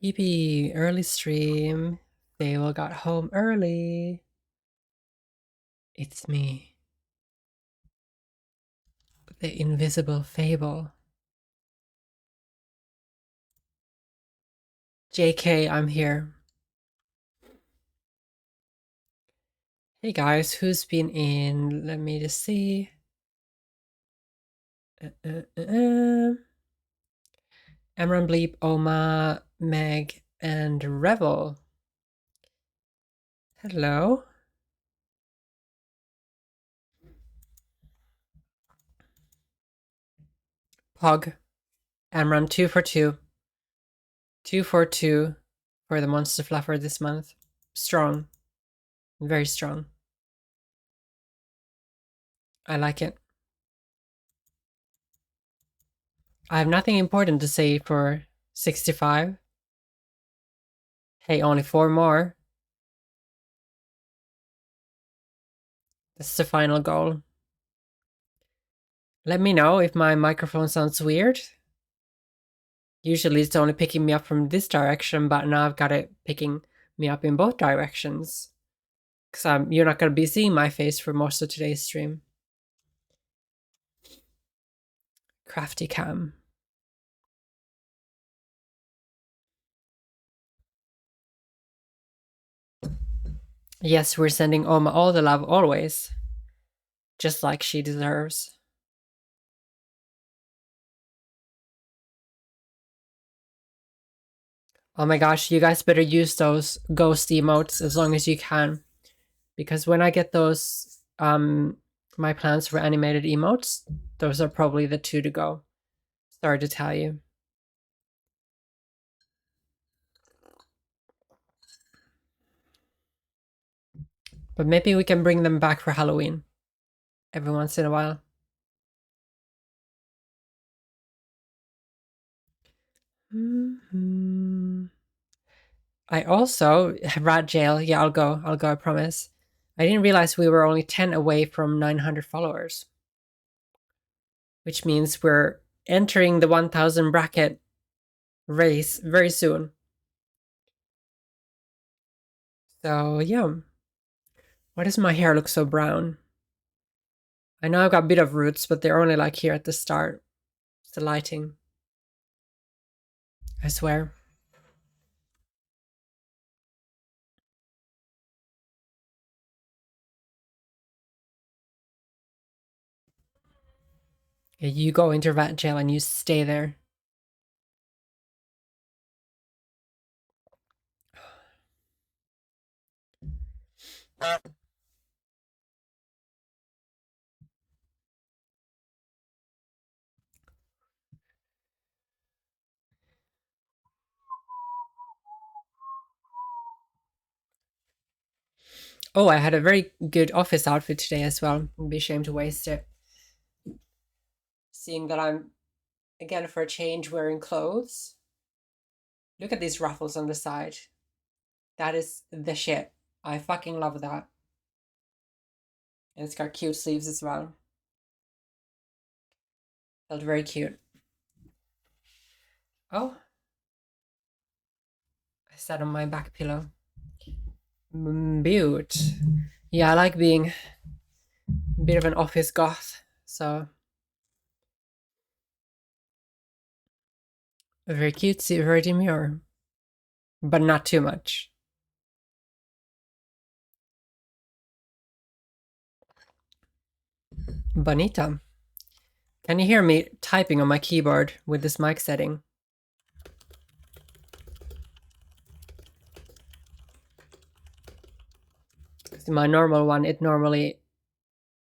Yippee, early stream. Fable got home early. It's me. The invisible Fable. JK, I'm here. Hey guys, who's been in? Let me just see. Amran Bleep, Oma, Meg, and Revel. Hello. Pog. Amran 2 for 2. 2 for 2 for the Monster Fluffer this month. Strong. Very strong. I like it. I have nothing important to say for 65. Hey, only 4 more. This is the final goal. Let me know if my microphone sounds weird. Usually it's only picking me up from this direction, but now I've got it picking me up in both directions. Because you're not going to be seeing my face for most of today's stream. Crafty cam. Yes, we're sending Oma all the love always. Just like she deserves. Oh my gosh, you guys better use those ghost emotes as long as you can. Because when I get those, my plans for animated emotes, those are probably the 2 to go. Sorry to tell you. But maybe we can bring them back for Halloween. Every once in a while. I also Rat Jail. Yeah, I'll go, I promise. I didn't realize we were only 10 away from 900 followers. Which means we're entering the 1000 bracket race very soon. So, yeah. Why does my hair look so brown? I know I've got a bit of roots, but they're only like here at the start. It's the lighting. I swear. Yeah, you go into rat jail and you stay there. Oh, I had a very good office outfit today as well. I'd be ashamed to waste it. Seeing that I'm, again for a change, wearing clothes. Look at these ruffles on the side. That is the shit. I fucking love that. And it's got cute sleeves as well. Felt very cute. Oh. I sat on my back pillow. Beaut. Yeah, I like being a bit of an office goth. So very cutesy, very demure. But not too much. Bonita. Can you hear me typing on my keyboard with this mic setting? My normal one, it normally,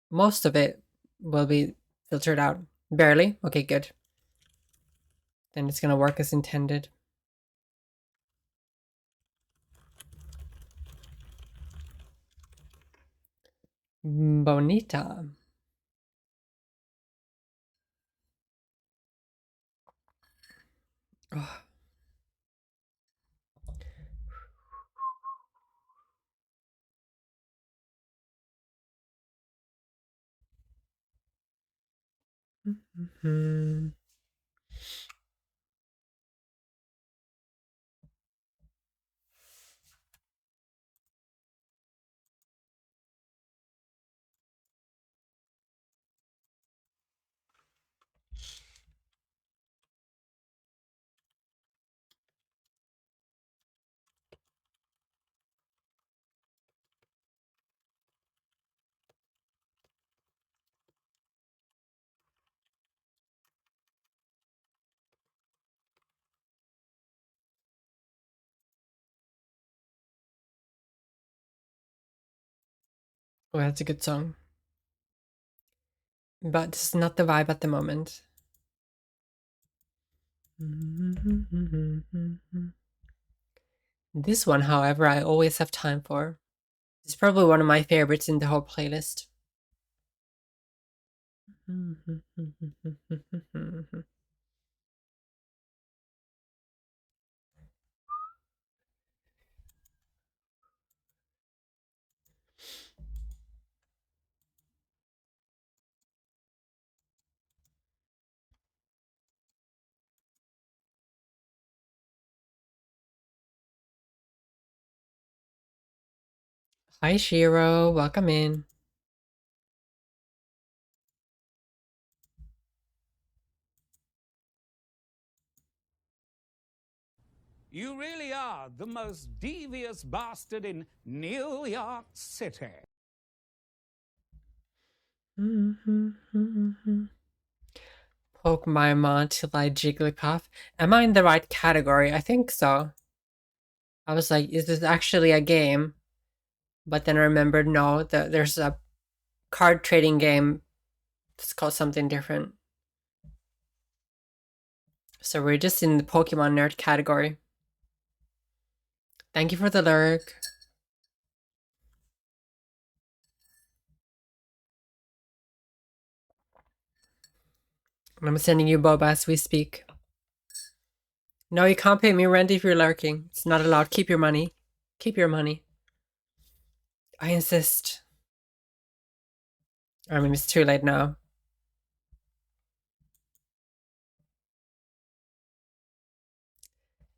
most of it will be filtered out. Barely? Okay, good. Then it's gonna work as intended. Bonita. Oh. Oh, that's a good song. But this is not the vibe at the moment. This one, however, I always have time for. It's probably one of my favorites in the whole playlist. Hi, Shiro. Welcome in. You really are the most devious bastard in New York City. Poke my mom till I Jigglypuff. Am I in the right category? I think so. I was like, is this actually a game? But then I remembered, no, there's a card trading game. It's called something different. So we're just in the Pokemon nerd category. Thank you for the lurk. I'm sending you Boba as we speak. No, you can't pay me rent if you're lurking. It's not allowed. Keep your money. Keep your money. I insist. I mean, it's too late now.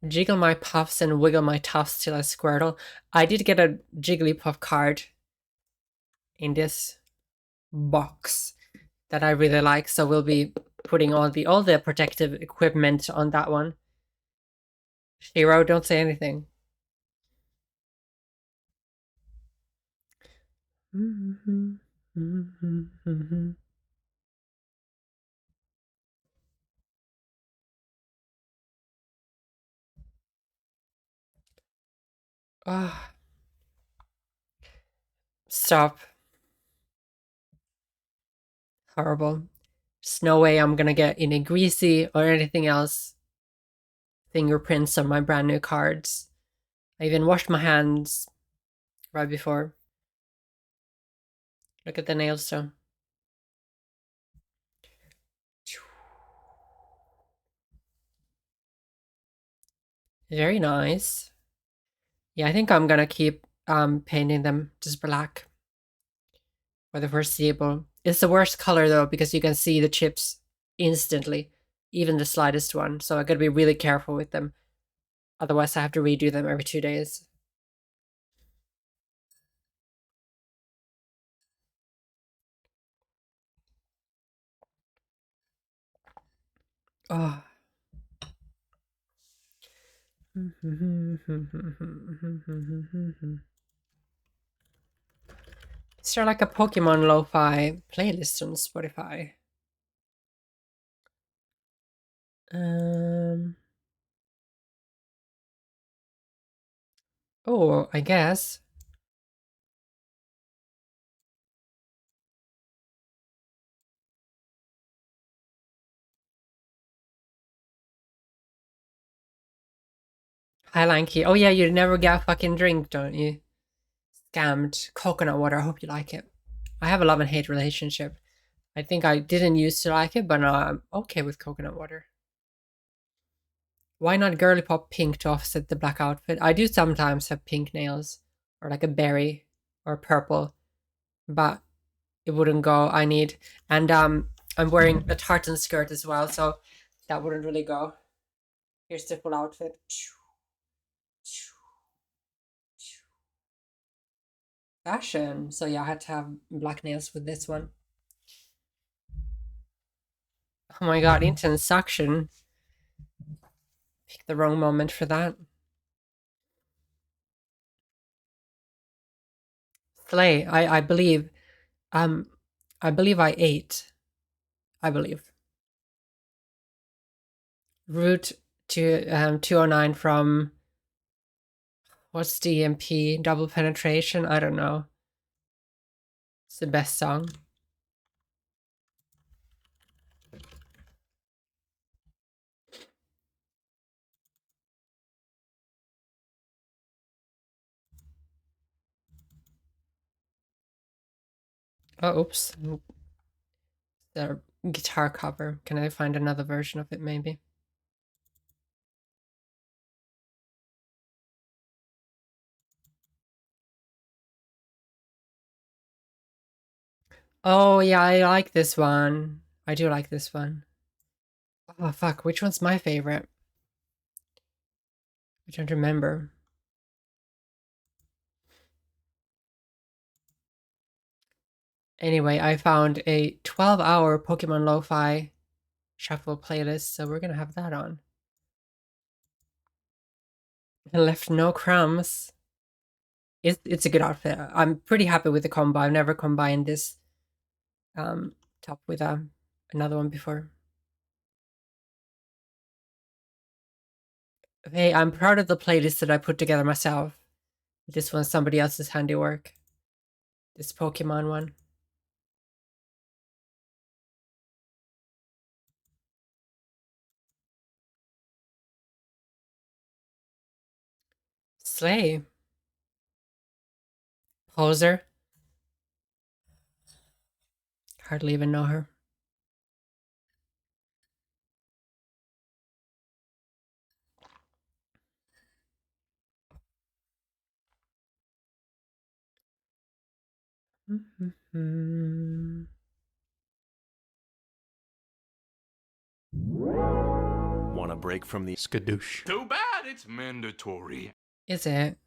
Jiggle my puffs and wiggle my tufts till I squirtle. I did get a Jigglypuff card in this box that I really like, so we'll be putting all the protective equipment on that one. Shiro, don't say anything. Ah, stop. Horrible. There's no way I'm gonna get any greasy or anything else fingerprints on my brand new cards. I even washed my hands right before. Look at the nails though. Very nice. Yeah, I think I'm gonna keep painting them just black for the foreseeable. It's the worst color though because you can see the chips instantly, even the slightest one. So I gotta be really careful with them. Otherwise, I have to redo them every 2 days. Oh. Is there like a Pokemon lo-fi playlist on Spotify? Oh, I guess. Hi, Lanky. Oh yeah, you never get a fucking drink, don't you? Scammed. Coconut water. I hope you like it. I have a love and hate relationship. I think I didn't used to like it, but now I'm okay with coconut water. Why not girly pop pink to offset the black outfit? I do sometimes have pink nails, or like a berry, or purple, but it wouldn't go. I need, and I'm wearing a tartan skirt as well, so that wouldn't really go. Here's the full outfit. Fashion. So yeah, I had to have black nails with this one. Oh my god, intense suction. Picked the wrong moment for that. Slay. I believe. Um, I believe I ate. I believe. Route to 209 from what's DMP? Double penetration? I don't know. It's the best song. Oh, oops. The guitar cover. Can I find another version of it, maybe? Oh, yeah, I like this one. I do like this one. Oh, fuck. Which one's my favorite? I don't remember. Anyway, I found a 12-hour Pokemon Lo-Fi shuffle playlist, so we're gonna have that on. And left no crumbs. It's a good outfit. I'm pretty happy with the combo. I've never combined this top with another one before. Hey, I'm proud of the playlist that I put together myself. This one's somebody else's handiwork. This Pokemon one. Slay. Poser. Hardly even know her. Want a break from the skadoosh? Too bad it's mandatory. Is it?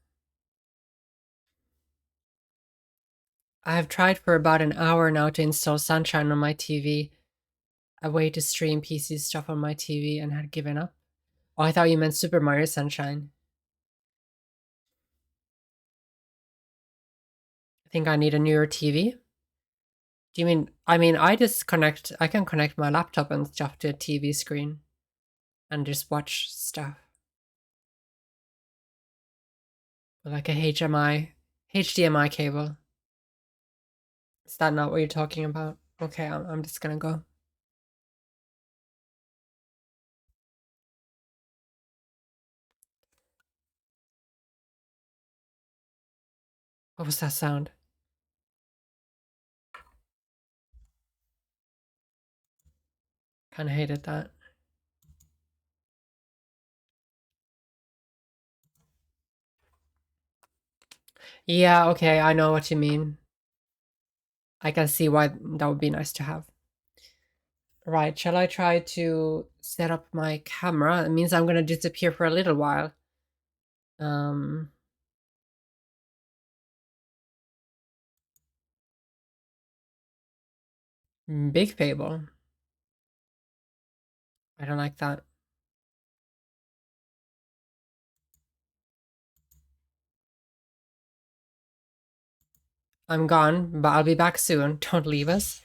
I've tried for about an hour now to install Sunshine on my TV. A way to stream PC stuff on my TV and had given up. Oh, I thought you meant Super Mario Sunshine. I think I need a newer TV. Do you mean, I can connect my laptop and stuff to a TV screen and just watch stuff. Like a HDMI cable. Is that not what you're talking about? Okay, I'm just gonna go. What was that sound? Kinda hated that. Yeah, okay, I know what you mean. I can see why that would be nice to have. Right, shall I try to set up my camera? It means I'm gonna disappear for a little while. Big Fable. I don't like that. I'm gone, but I'll be back soon. Don't leave us.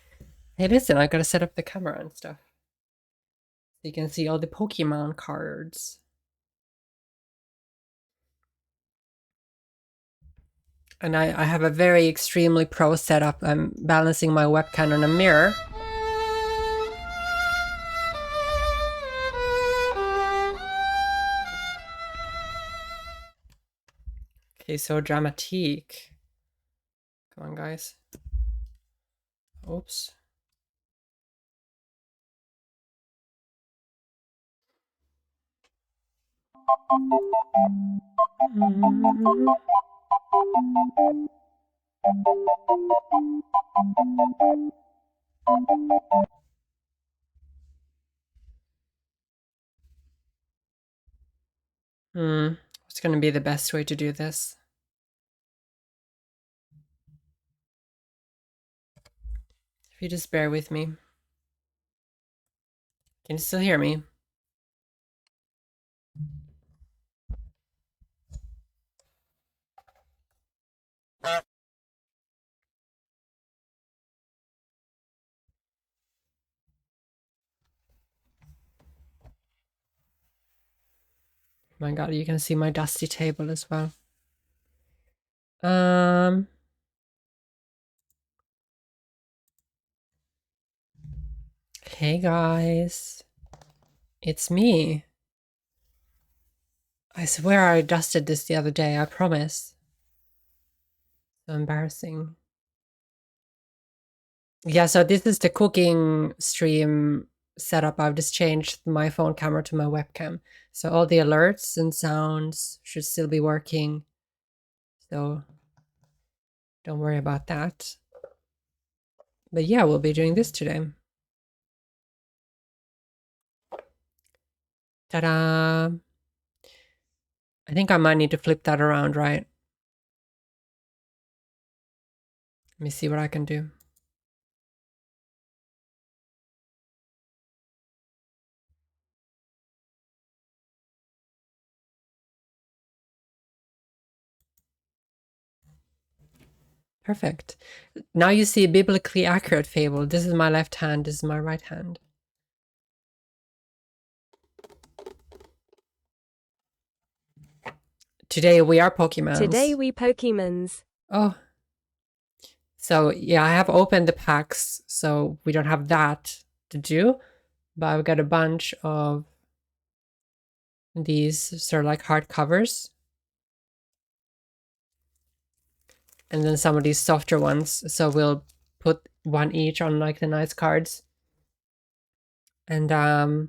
Hey, listen, I gotta set up the camera and stuff. So you can see all the Pokemon cards. And I have a very extremely pro setup. I'm balancing my webcam on a mirror. Okay, so dramatique. Come on, guys. Oops. What's gonna be the best way to do this? If you just bear with me. Can you still hear me? My god, you can see my dusty table as well. Hey guys, it's me. I swear I dusted this the other day, I promise. So embarrassing. Yeah, so this is the cooking stream setup. I've just changed my phone camera to my webcam. So all the alerts and sounds should still be working. So don't worry about that. But yeah, we'll be doing this today. Ta-da! I think I might need to flip that around, right? Let me see what I can do. Perfect. Now you see a biblically accurate fable. This is my left hand, this is my right hand. Today we are Pokemons. Today we Pokemons. Oh. So yeah, I have opened the packs, so we don't have that to do. But I've got a bunch of these sort of like hardcovers. And then some of these softer ones. So we'll put one each on like the nice cards. And oh,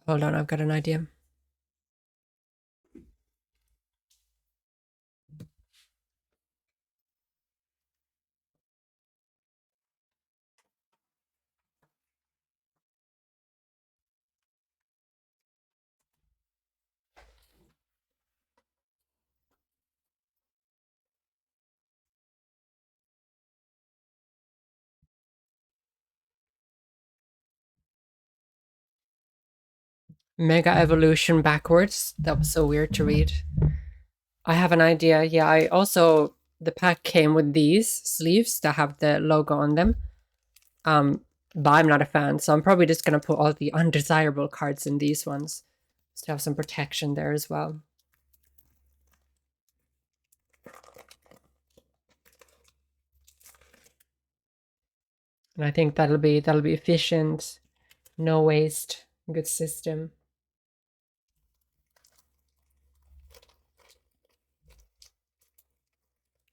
hold on, I've got an idea. Mega Evolution backwards. That was so weird to read. I have an idea. Yeah, I also, the pack came with these sleeves that have the logo on them. But I'm not a fan, so I'm probably just going to put all the undesirable cards in these ones. Just to have some protection there as well. And I think that'll be efficient, no waste, good system.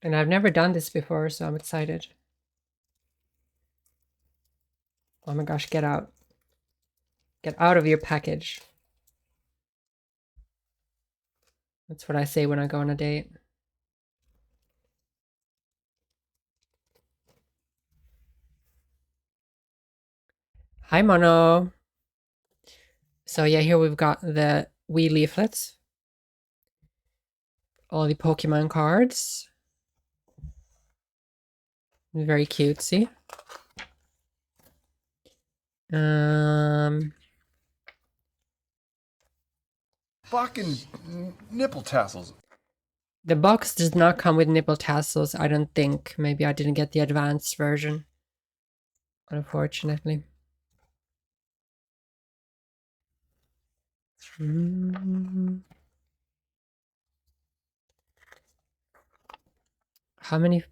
And I've never done this before, so I'm excited. Oh my gosh, get out. Get out of your package. That's what I say when I go on a date. Hi, Mono. So yeah, here we've got the Wii leaflets. All the Pokemon cards. Very cutesy. Fucking nipple tassels. The box does not come with nipple tassels, I don't think. Maybe I didn't get the advanced version. Unfortunately. How many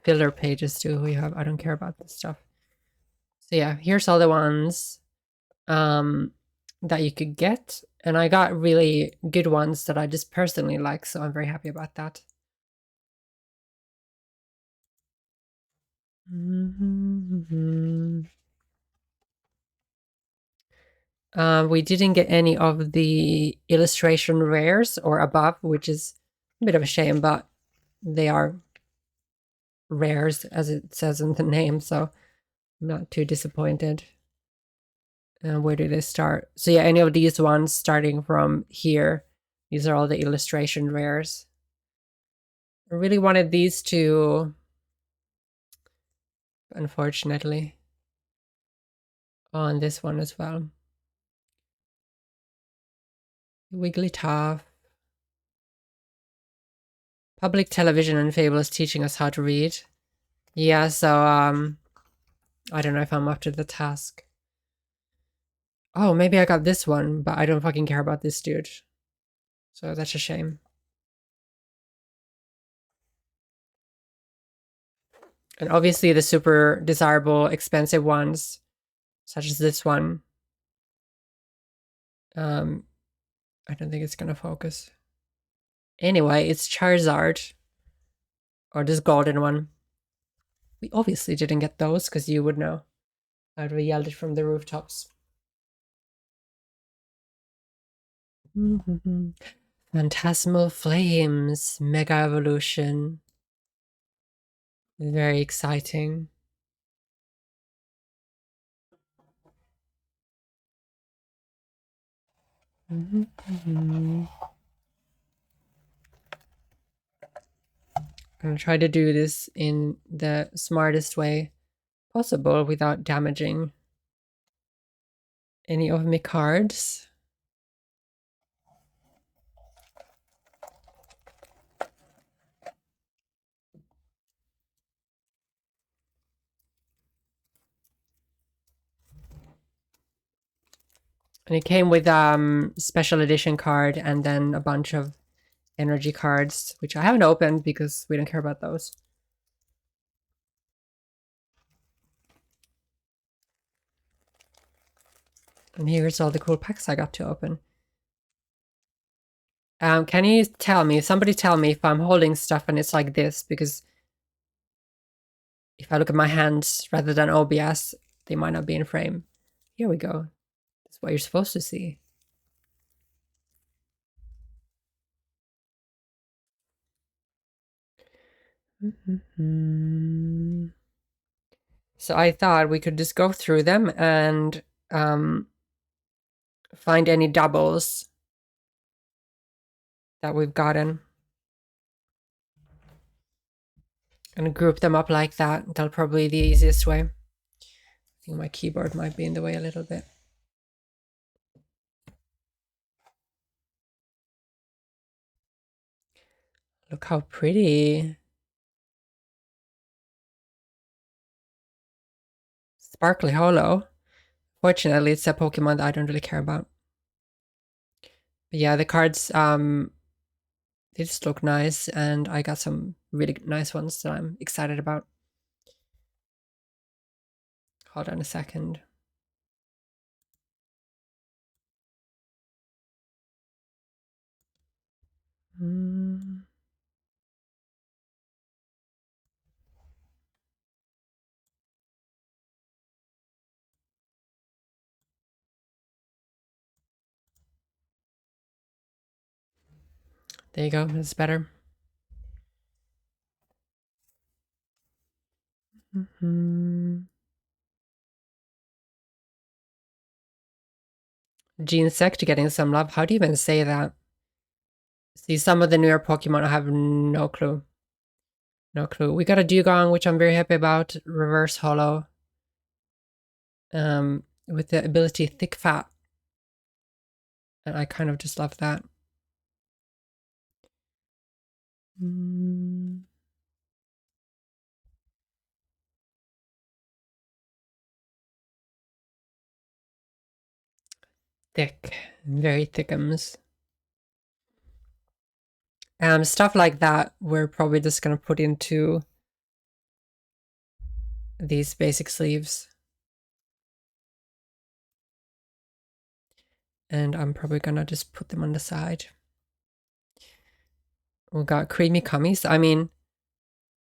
filler pages do we have? I don't care about this stuff. So yeah, here's all the ones that you could get. And I got really good ones that I just personally like, so I'm very happy about that. We didn't get any of the illustration rares or above, which is a bit of a shame, but they are rares as it says in the name, so I'm not too disappointed. Where do they start? So yeah, any of these ones starting from here, these are all the illustration rares. I really wanted these two, unfortunately, on this one as well. Wigglytuff. Public television and Fable is teaching us how to read. Yeah, so I don't know if I'm up to the task. Oh, maybe I got this one, but I don't fucking care about this dude. So that's a shame. And obviously the super desirable, expensive ones, such as this one. I don't think it's gonna focus. Anyway, it's Charizard. Or this golden one. We obviously didn't get those, because you would know. I would have yelled it from the rooftops. Phantasmal Flames, Mega Evolution. Very exciting. I'm gonna try to do this in the smartest way possible without damaging any of my cards. And it came with special edition card and then a bunch of energy cards, which I haven't opened because we don't care about those. And here's all the cool packs I got to open. Can you tell me, somebody tell me if I'm holding stuff and it's like this, because if I look at my hands rather than OBS, they might not be in frame. Here we go. That's what you're supposed to see. So I thought we could just go through them and find any doubles that we've gotten and group them up like that. That'll probably be the easiest way. I think my keyboard might be in the way a little bit. Look how pretty. Sparkly Hollow. Fortunately, it's a Pokemon that I don't really care about. But yeah, the cards, they just look nice, and I got some really nice ones that I'm excited about. Hold on a second. There you go, that's better. Genesect getting some love. How do you even say that? See, some of the newer Pokemon, I have no clue. No clue. We got a Dugong, which I'm very happy about. Reverse Hollow. With the ability Thick Fat. And I kind of just love that. Thick. Very thickums. Stuff like that, we're probably just gonna put into these basic sleeves. And I'm probably gonna just put them on the side. We got Creamy Cummies. I mean,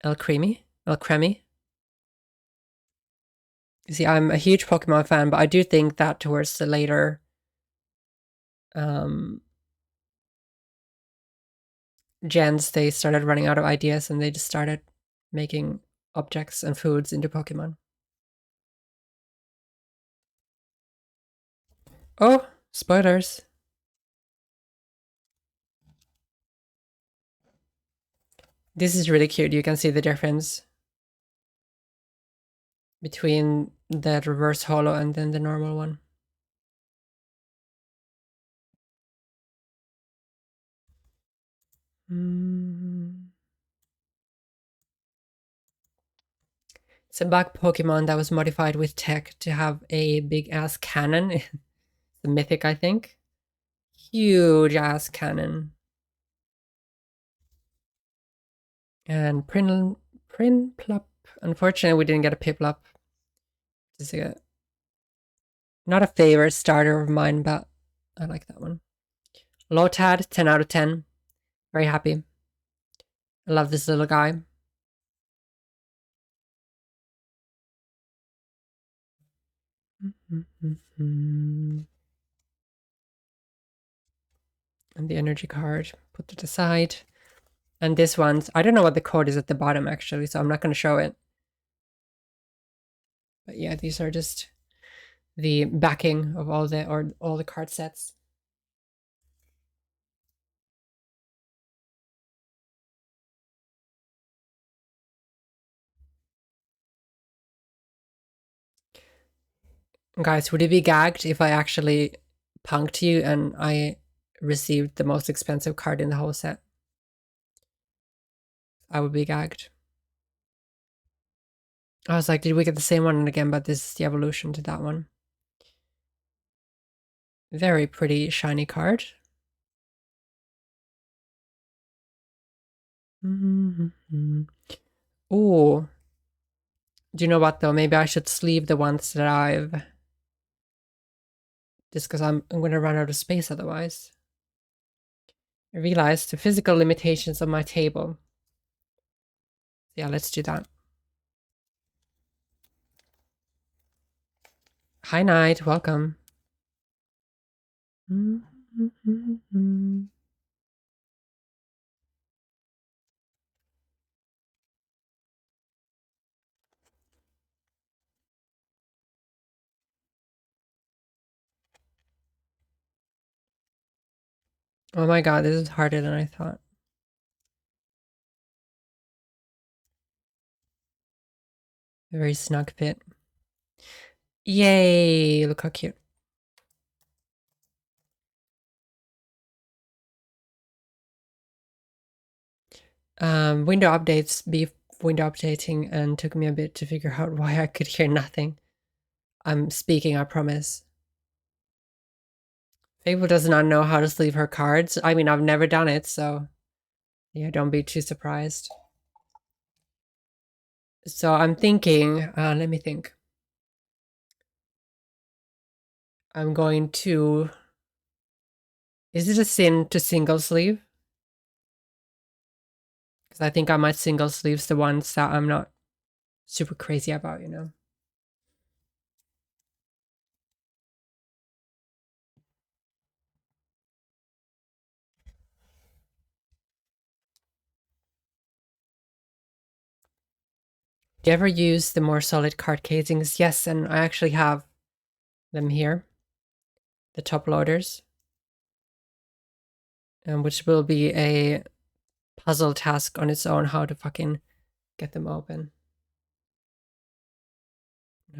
El Creamy. You see, I'm a huge Pokemon fan, but I do think that towards the later gens, they started running out of ideas and they just started making objects and foods into Pokemon. Oh, spoilers. This is really cute. You can see the difference between the reverse hollow and then the normal one. It's a bug Pokemon that was modified with tech to have a big ass cannon. The mythic, I think. Huge ass cannon. And Prinplup. Unfortunately, we didn't get a Piplup. It's not a favorite starter of mine, but I like that one. Lotad, 10 out of 10. Very happy. I love this little guy. And the energy card, put it aside. And this one's, I don't know what the code is at the bottom actually, so I'm not going to show it. But yeah, these are just the backing of all the card sets. Guys, would you be gagged if I actually punked you and I received the most expensive card in the whole set? I would be gagged. I was like, did we get the same one again? But this is the evolution to that one. Very pretty shiny card. Oh, do you know what though? Maybe I should sleeve the ones that I've... Just because I'm going to run out of space otherwise. I realized the physical limitations of my table. Yeah, let's do that. Hi, Knight. Welcome. Oh my god, this is harder than I thought. A very snug fit. Yay! Look how cute. Window updates, be window updating, and took me a bit to figure out why I could hear nothing. I'm speaking, I promise. Fable does not know how to sleeve her cards. I mean, I've never done it, so yeah, don't be too surprised. So I'm thinking, let me think. I'm going to... Is it a sin to single sleeve? Because I think I might single sleeves the ones that I'm not super crazy about, you know? Do you ever use the more solid card casings? Yes, and I actually have them here. The top loaders. Which will be a puzzle task on its own, how to fucking get them open.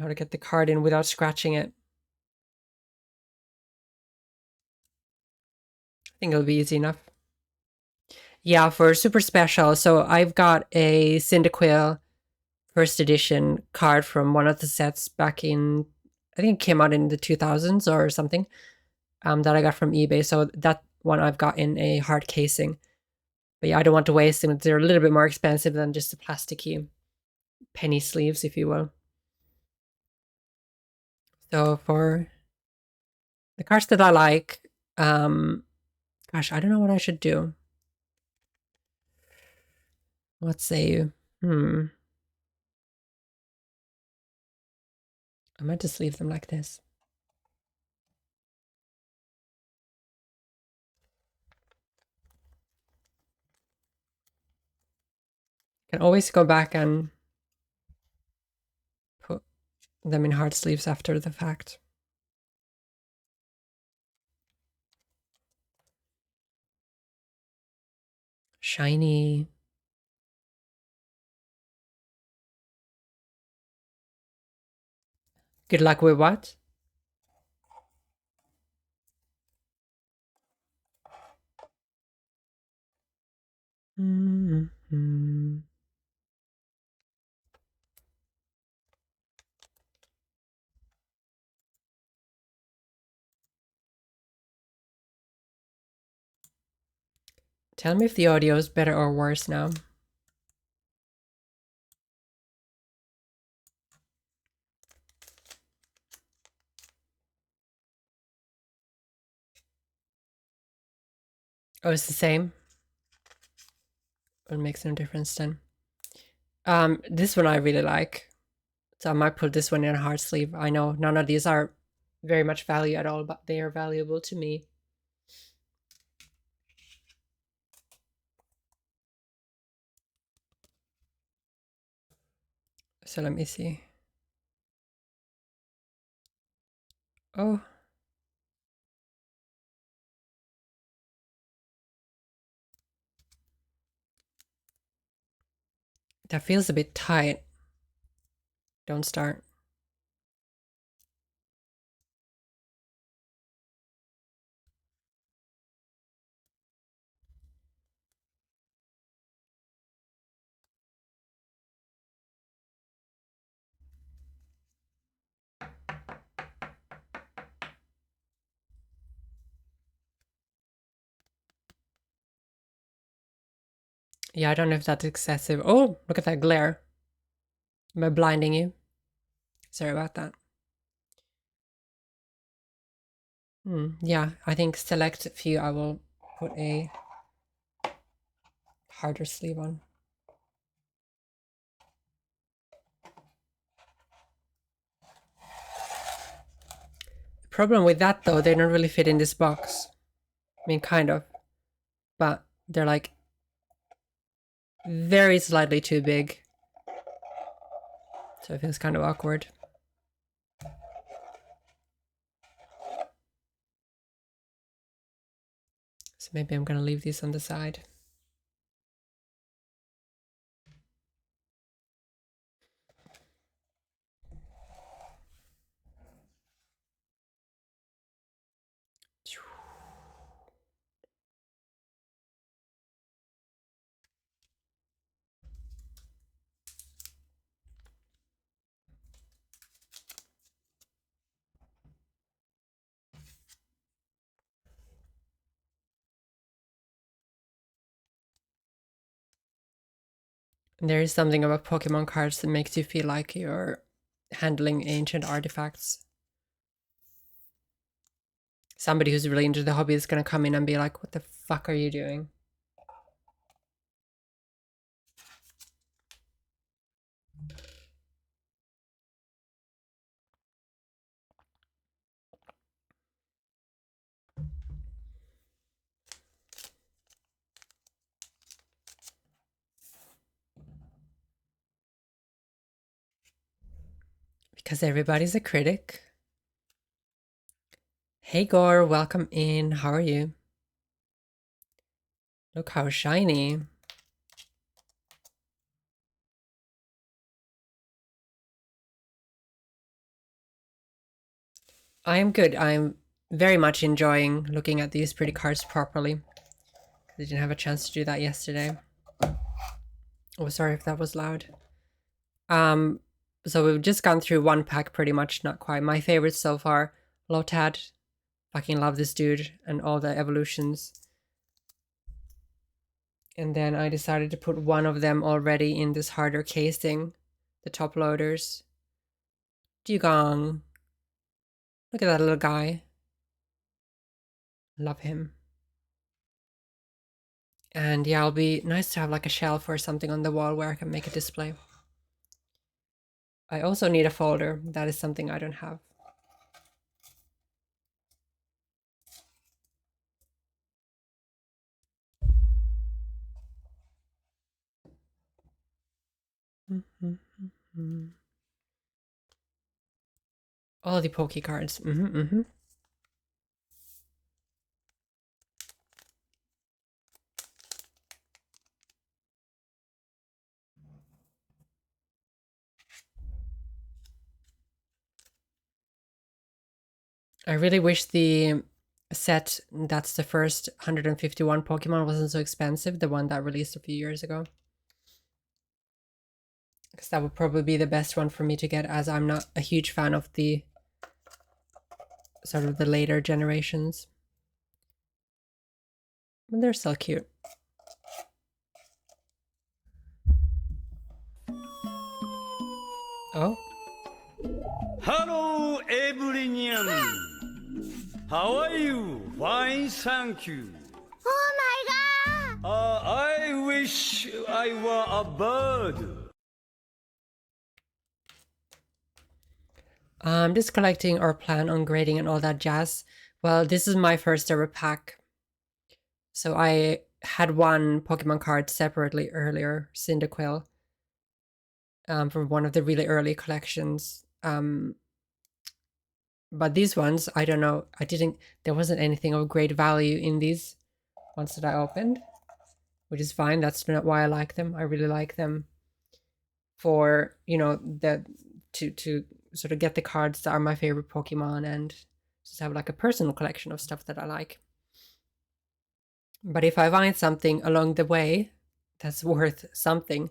How to get the card in without scratching it. I think it'll be easy enough. Yeah, for super special. So I've got a Cyndaquil first edition card from one of the sets back in, I think it came out in the 2000s or something, that I got from eBay. So that one I've got in a hard casing. But yeah, I don't want to waste them. They're a little bit more expensive than just the plasticky penny sleeves, if you will. So for the cards that I like, gosh, I don't know what I should do. Let's say, I might just leave them like this. Can always go back and put them in hard sleeves after the fact. Shiny. Good luck with what? Tell me if the audio is better or worse now. Oh, it's the same? It makes no difference then. This one I really like. So I might put this one in a hard sleeve. I know none of these are very much value at all, but they are valuable to me. So let me see. Oh. That feels a bit tight. Don't start. Yeah, I don't know if that's excessive. Oh, look at that glare. Am I blinding you? Sorry about that. Yeah, I think select few I will put a harder sleeve on. The problem with that though, they don't really fit in this box. I mean, kind of, but they're like very slightly too big. So it feels kind of awkward. So maybe I'm gonna leave these on the side. There is something about Pokemon cards that makes you feel like you're handling ancient artifacts. Somebody who's really into the hobby is gonna come in and be like, what the fuck are you doing? Because everybody's a critic. Hey Gore, welcome in. How are you? Look how shiny. I am good. I'm very much enjoying looking at these pretty cards properly. I didn't have a chance to do that yesterday. Oh, sorry if that was loud. So we've just gone through one pack pretty much, not quite. My favorites so far, Lotad. Fucking love this dude and all the evolutions. And then I decided to put one of them already in this harder casing, the top loaders. Dugong. Look at that little guy. Love him. And yeah, it'll be nice to have like a shelf or something on the wall where I can make a display. I also need a folder. That is something I don't have. All the Poke cards. I really wish the set that's the first 151 Pokemon wasn't so expensive, the one that released a few years ago. Because that would probably be the best one for me to get, as I'm not a huge fan of the sort of the later generations. But they're still cute. Oh. Hello, everyone. How are you? Fine, thank you. Oh my I wish I were a bird. I'm just collecting or plan on grading and all that jazz. Well, this is my first ever pack. So I had one Pokemon card separately earlier, Cyndaquil, from one of the really early collections. But these ones, I don't know. There wasn't anything of great value in these ones that I opened, which is fine. That's not why I like them. I really like them for, you know, to sort of get the cards that are my favorite Pokemon and just have like a personal collection of stuff that I like. But if I find something along the way that's worth something,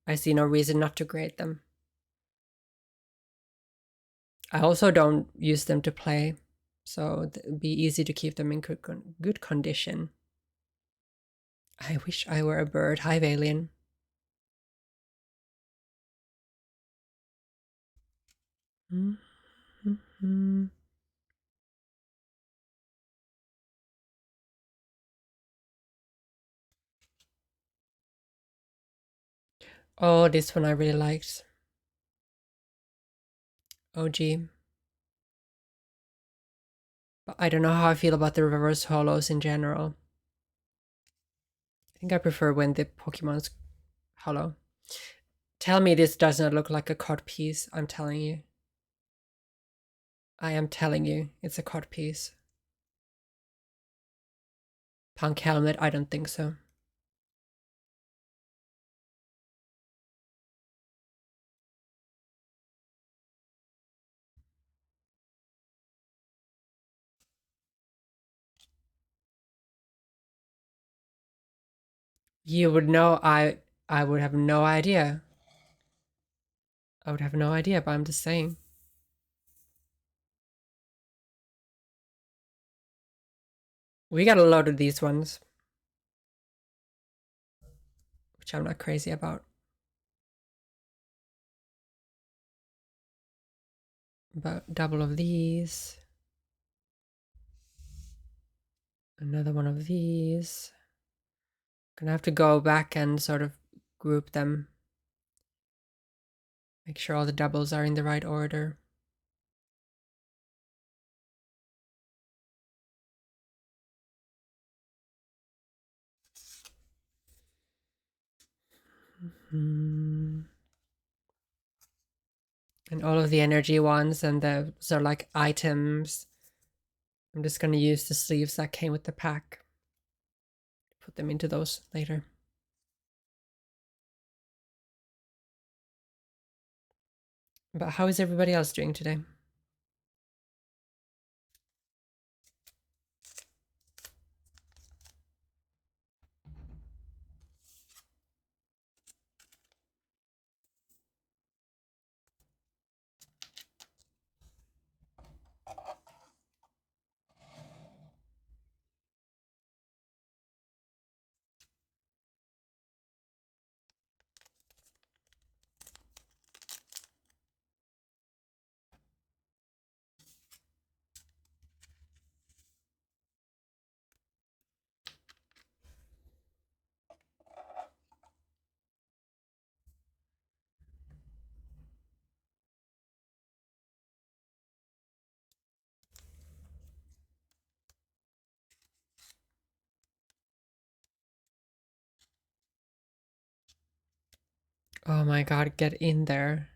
I see no reason not to grade them. I also don't use them to play, so it'd be easy to keep them in good condition. I wish I were a bird. Hi, Valian. Mm-hmm. Oh, this one I really liked. OG. But I don't know how I feel about the reverse holos in general. I think I prefer when the Pokemon's holo. Tell me this does not look like a card piece. I'm telling you. I am telling you, it's a card piece. Punk helmet, I don't think so. You would know, I would have no idea. I would have no idea, but I'm just saying. We got a lot of these ones, which I'm not crazy about. About double of these. Another one of these. Gonna have to go back and sort of group them. Make sure all the doubles are in the right order. And all of the energy ones and the sort of like items. I'm just gonna use the sleeves that came with the pack. Put them into those later. But how is everybody else doing today? Oh my god, get in there.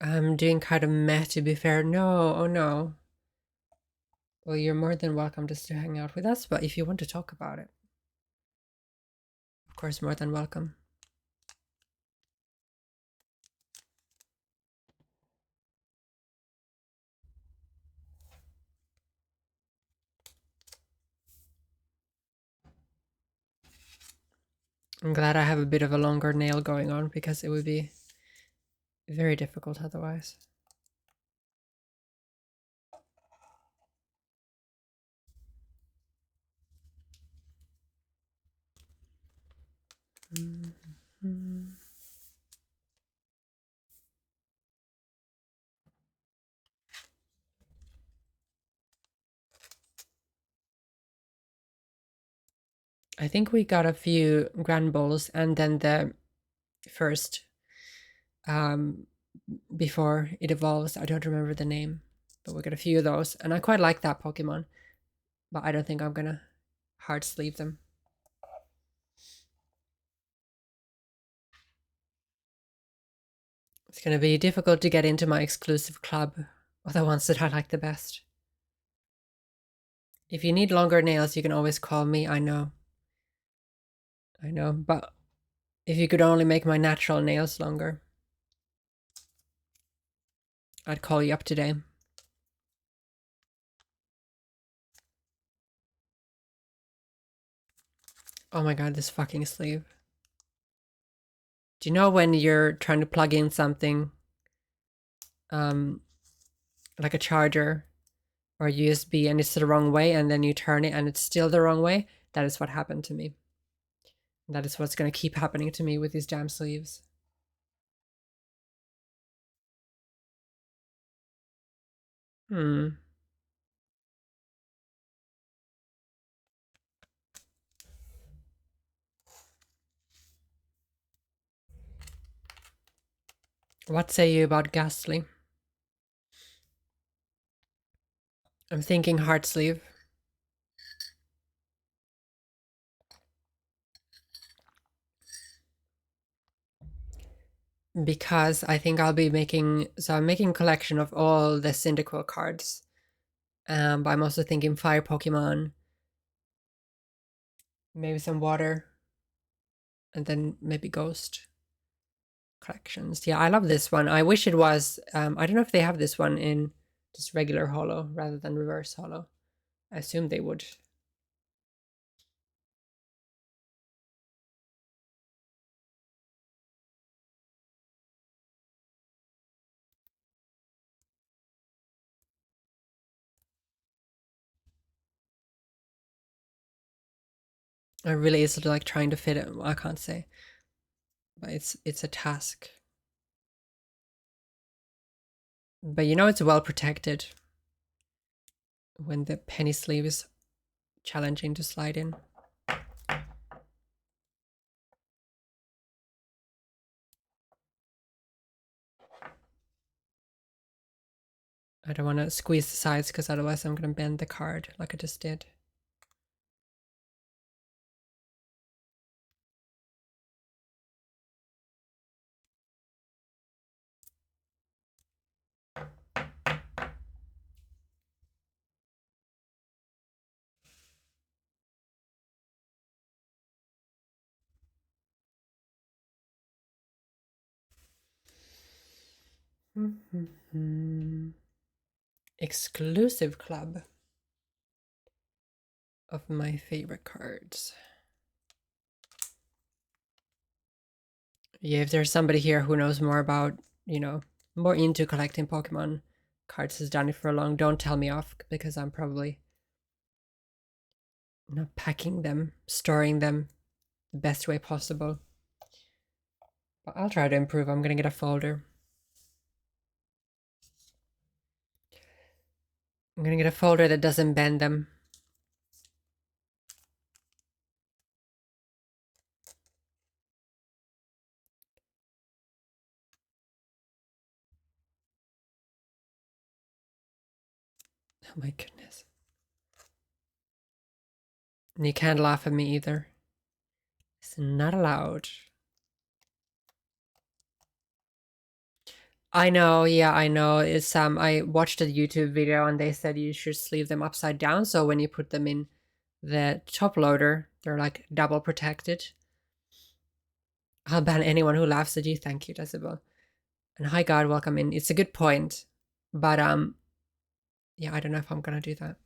I'm doing kind of meh, to be fair. No, oh no. Well, you're more than welcome just to hang out with us, but if you want to talk about it, of course, more than welcome. I'm glad I have a bit of a longer nail going on because it would be very difficult otherwise. I think we got a few Grand Bowls and then the first before it evolves. I don't remember the name, but we got a few of those, and I quite like that Pokemon, but I don't think I'm gonna hard sleeve them. It's gonna be difficult to get into my exclusive club of the ones that I like the best. If you need longer nails, you can always call me. I know, but if you could only make my natural nails longer, I'd call you up today. Oh my god, this fucking sleeve. Do you know when you're trying to plug in something, like a charger or USB, and it's the wrong way, and then you turn it and it's still the wrong way? That is what happened to me. That is what's going to keep happening to me with these damn sleeves. What say you about Ghastly? I'm thinking heart sleeve. Because I think I'll be making, so I'm making a collection of all the Cyndaquil cards. But I'm also thinking Fire Pokemon. Maybe some Water. And then maybe Ghost collections. Yeah, I love this one. I wish it was, I don't know if they have this one in just regular holo rather than reverse holo. I assume they would. I really is like trying to fit it. I can't say, but it's a task. But you know it's well protected when the penny sleeve is challenging to slide in. I don't want to squeeze the sides because otherwise I'm going to bend the card like I just did. Exclusive club of my favorite cards. Yeah, if there's somebody here who knows more about, you know, more into collecting Pokemon cards, has done it for long, don't tell me off because I'm probably not packing them, storing them the best way possible. But I'll try to improve. I'm gonna get a folder. I'm gonna get a folder that doesn't bend them. Oh my goodness. And you can't laugh at me either. It's not allowed. I know, yeah, I know. It's I watched a YouTube video and they said you should sleeve them upside down, so when you put them in the top loader, they're like double protected. I'll ban anyone who laughs at you. Thank you, Decibel. And hi God, welcome in. It's a good point. But yeah, I don't know if I'm gonna do that.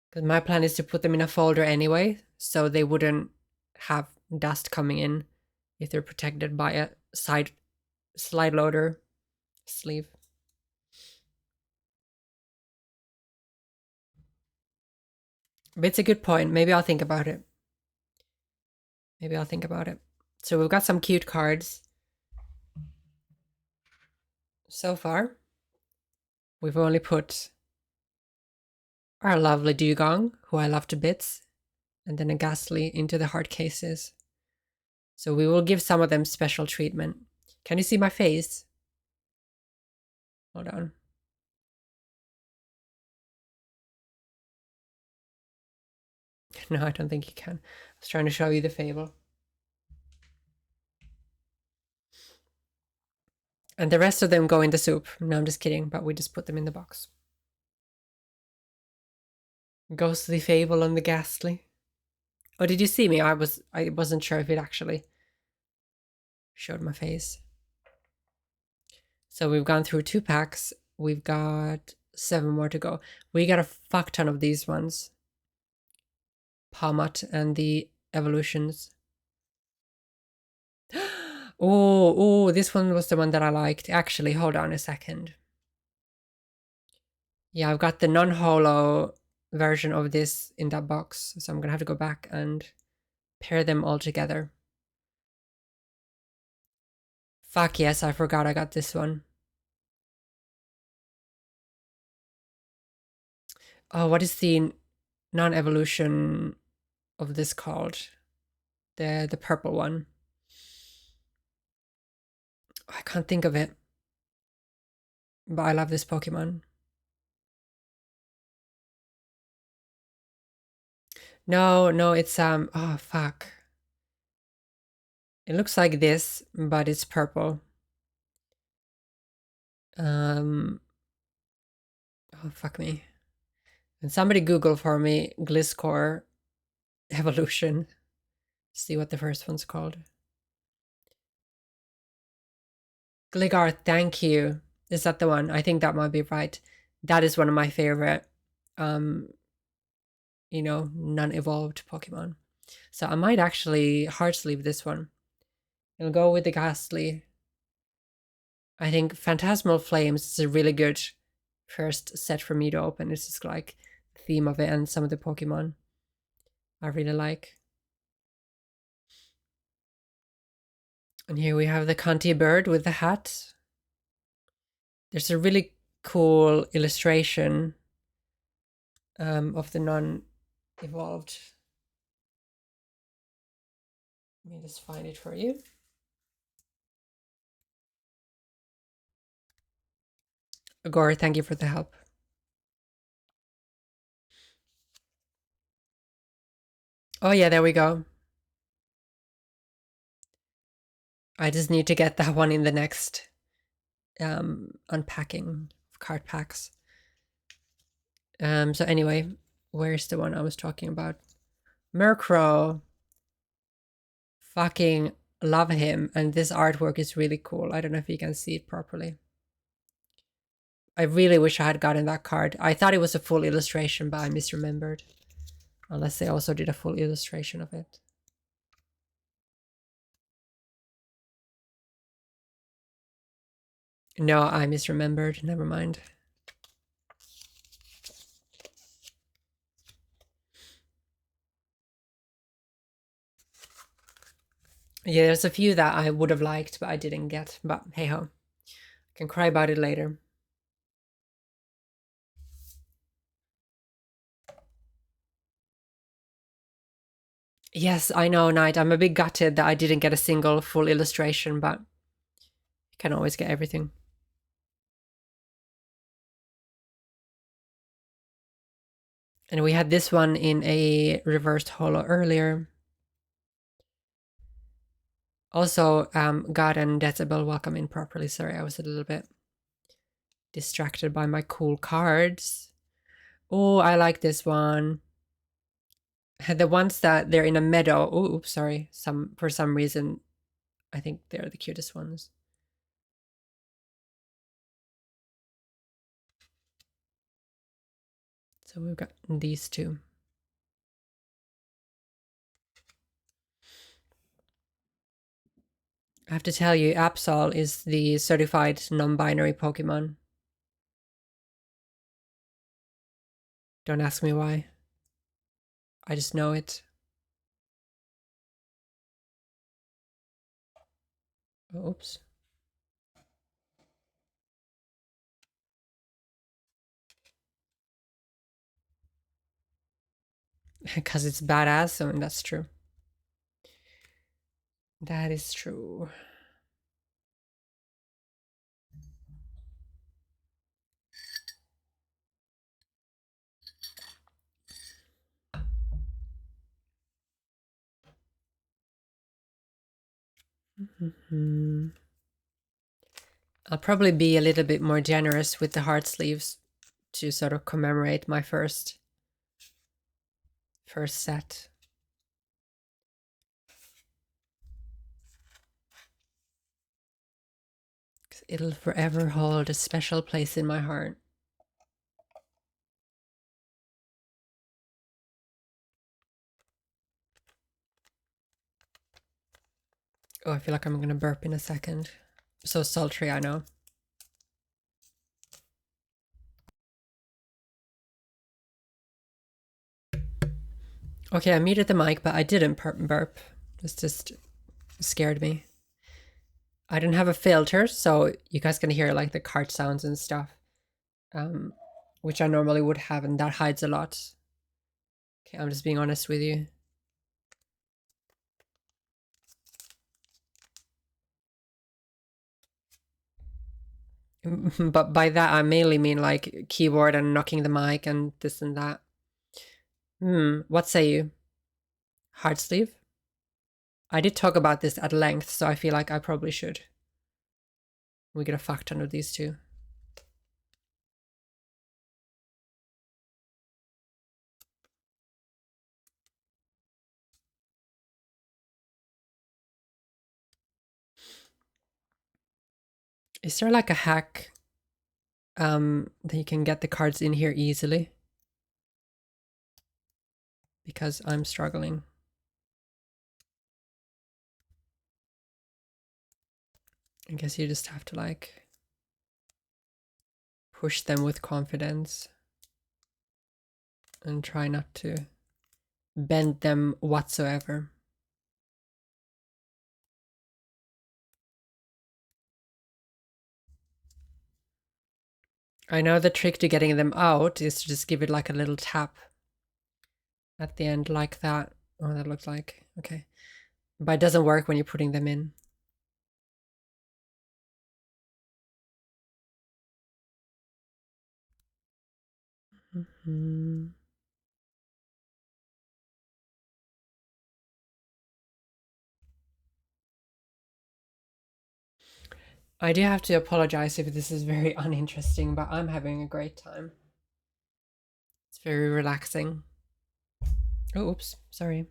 Because my plan is to put them in a folder anyway, so they wouldn't have dust coming in if they're protected by a slide loader sleeve. But it's a good point. Maybe I'll think about it. Maybe I'll think about it. So we've got some cute cards. So far, we've only put our lovely Dugong, who I love to bits, and then a Ghastly into the hard cases. So we will give some of them special treatment. Can you see my face? Hold on. No, I don't think you can. I was trying to show you the Fable. And the rest of them go in the soup. No, I'm just kidding, but we just put them in the box. Ghostly Fable and the Ghastly. Oh, did you see me? I wasn't sure if it actually showed my face. So we've gone through 2 packs. We've got 7 more to go. We got a fuck ton of these ones. Palmot and the Evolutions. Oh, this one was the one that I liked. Actually, hold on a second. Yeah, I've got the non-holo version of this in that box. So I'm gonna have to go back and pair them all together. Fuck yes, I forgot I got this one. Oh, what is the non-evolution of this called? The purple one. I can't think of it. But I love this Pokemon. No, it's oh fuck. It looks like this, but it's purple. Oh fuck me. And somebody Google for me Gliscor Evolution. See what the first one's called. Gligar, thank you. Is that the one? I think that might be right. That is one of my favorite, you know, non-evolved Pokemon. So I might actually hard sleeve this one. It'll go with the Ghastly. I think Phantasmal Flames is a really good first set for me to open. It's just like the theme of it and some of the Pokemon I really like. And here we have the Conti bird with the hat. There's a really cool illustration of the non-evolved. Let me just find it for you. Agora, thank you for the help. Oh yeah, there we go. I just need to get that one in the next unpacking of card packs. So anyway, where's the one I was talking about? Murkrow. Fucking love him, and this artwork is really cool. I don't know if you can see it properly. I really wish I had gotten that card. I thought it was a full illustration, but I misremembered. Unless they also did a full illustration of it. No, I misremembered. Never mind. Yeah, there's a few that I would have liked, but I didn't get. But hey ho. I can cry about it later. Yes, I know, Knight. I'm a bit gutted that I didn't get a single full illustration, but you can always get everything. And we had this one in a reversed holo earlier. Also, God and Decibel, welcome in properly. Sorry, I was a little bit distracted by my cool cards. Oh, I like this one. The ones that they're in a meadow. Oh, oops, sorry. For some reason, I think they're the cutest ones. So we've got these two. I have to tell you, Absol is the certified non-binary Pokemon. Don't ask me why. I just know it. Oops. Because it's badass, and that's true. That is true. I'll probably be a little bit more generous with the heart sleeves to sort of commemorate my first set. It'll forever hold a special place in my heart. Oh, I feel like I'm gonna burp in a second. So sultry, I know. Okay, I muted the mic, but I didn't burp. This just scared me. I didn't have a filter, so you guys can hear like the cart sounds and stuff, which I normally would have, and that hides a lot. Okay, I'm just being honest with you. But by that, I mainly mean like keyboard and knocking the mic and this and that. What say you? Heart sleeve? I did talk about this at length, so I feel like I probably should. We get a fuck ton of these too. Is there like a hack that you can get the cards in here easily? Because I'm struggling. I guess you just have to like push them with confidence and try not to bend them whatsoever. I know the trick to getting them out is to just give it like a little tap at the end like that. Oh, that looks like, okay. But it doesn't work when you're putting them in. I do have to apologize if this is very uninteresting, but I'm having a great time. It's very relaxing. Oh, oops, sorry.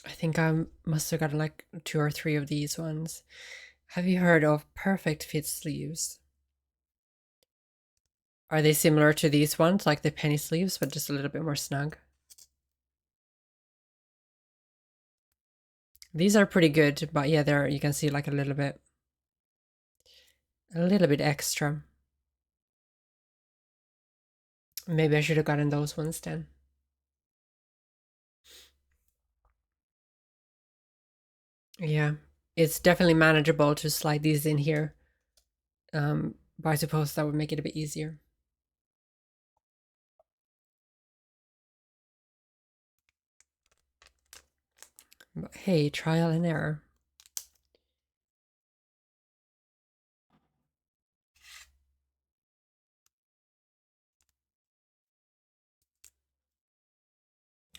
I think I must have gotten like 2 or 3 of these ones. Have you heard of Perfect Fit sleeves? Are they similar to these ones, like the penny sleeves, but just a little bit more snug? These are pretty good, but yeah, there you can see like a little bit extra. Maybe I should have gotten those ones then. Yeah, it's definitely manageable to slide these in here. But I suppose that would make it a bit easier. But hey, trial and error.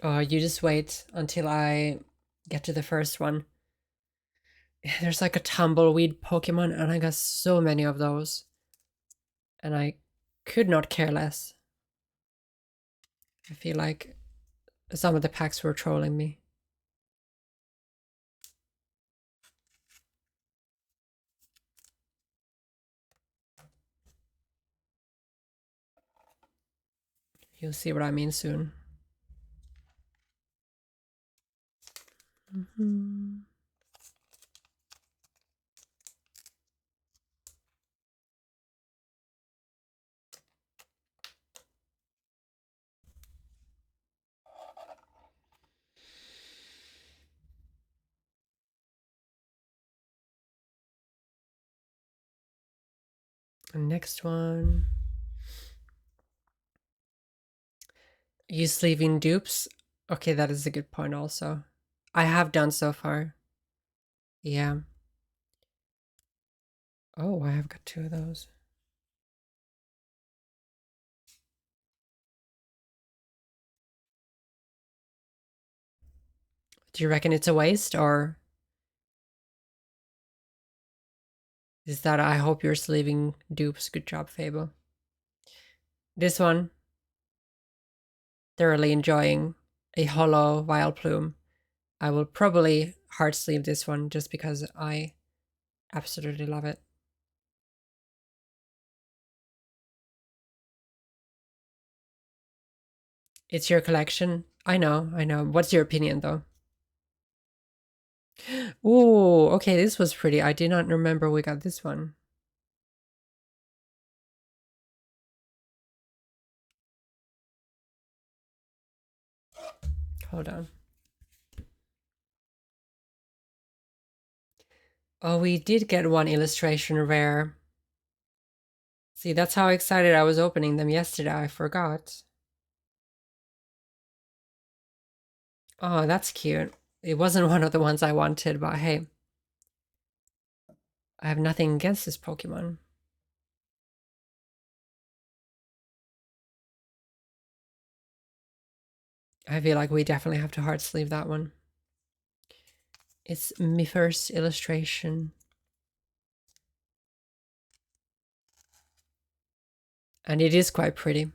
Oh, you just wait until I get to the first one. There's like a tumbleweed Pokemon, and I got so many of those. And I could not care less. I feel like some of the packs were trolling me. You'll see what I mean soon. Next one. You sleeving dupes? Okay, that is a good point also. I have done so far. Yeah. Oh, I have got 2 of those. Do you reckon it's a waste, or is that I hope you're sleeving dupes? Good job, Fable. This one, thoroughly enjoying a hollow Vileplume. I will probably hard sleeve this one just because I absolutely love it. It's your collection. I know, I know. What's your opinion though? Ooh, okay, this was pretty. I did not remember we got this one. Hold on. Oh, we did get one illustration rare. See, that's how excited I was opening them yesterday. I forgot. Oh, that's cute. It wasn't one of the ones I wanted, but hey. I have nothing against this Pokemon. I feel like we definitely have to hard sleeve that one. It's my first illustration. And it is quite pretty.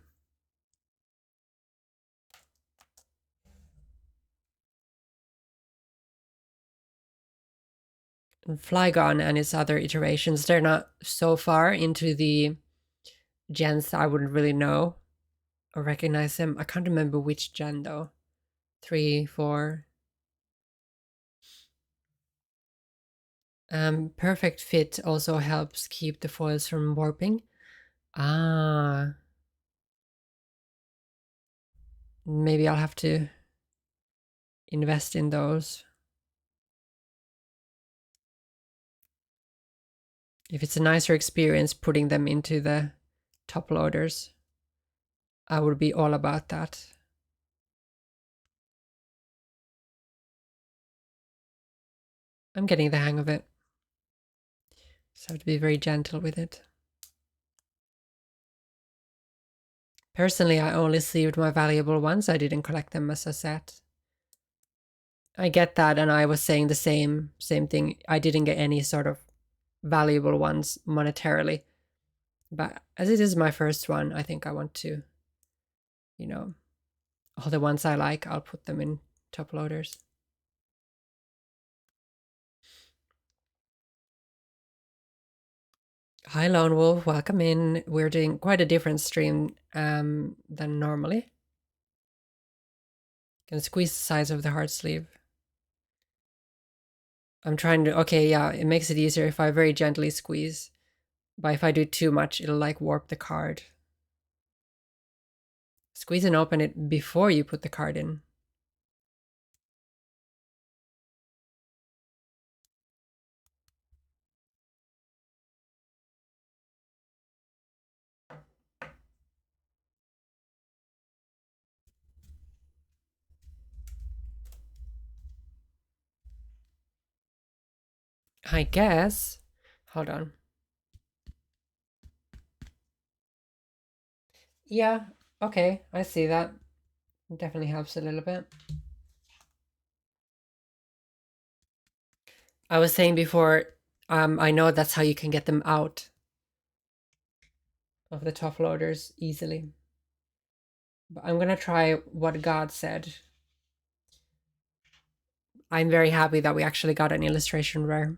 And Flygon and its other iterations, they're not so far into the gens that I wouldn't really know or recognize them. I can't remember which gen though. 3, 4. Perfect Fit also helps keep the foils from warping. Ah. Maybe I'll have to invest in those. If it's a nicer experience putting them into the top loaders, I would be all about that. I'm getting the hang of it. Just have to be very gentle with it. Personally, I only sleeved my valuable ones. I didn't collect them as a set. I get that, and I was saying the same thing. I didn't get any sort of valuable ones monetarily. But as it is my first one, I think I want to, you know, all the ones I like, I'll put them in top loaders. Hi, Lone Wolf. Welcome in. We're doing quite a different stream than normally. Can squeeze the size of the heart sleeve. I'm trying to... Okay, yeah, it makes it easier if I very gently squeeze. But if I do too much, it'll like warp the card. Squeeze and open it before you put the card in. I guess. Hold on. Yeah, okay, I see that. Definitely helps a little bit. I was saying before, I know that's how you can get them out of the top loaders easily. But I'm gonna try what God said. I'm very happy that we actually got an illustration rare.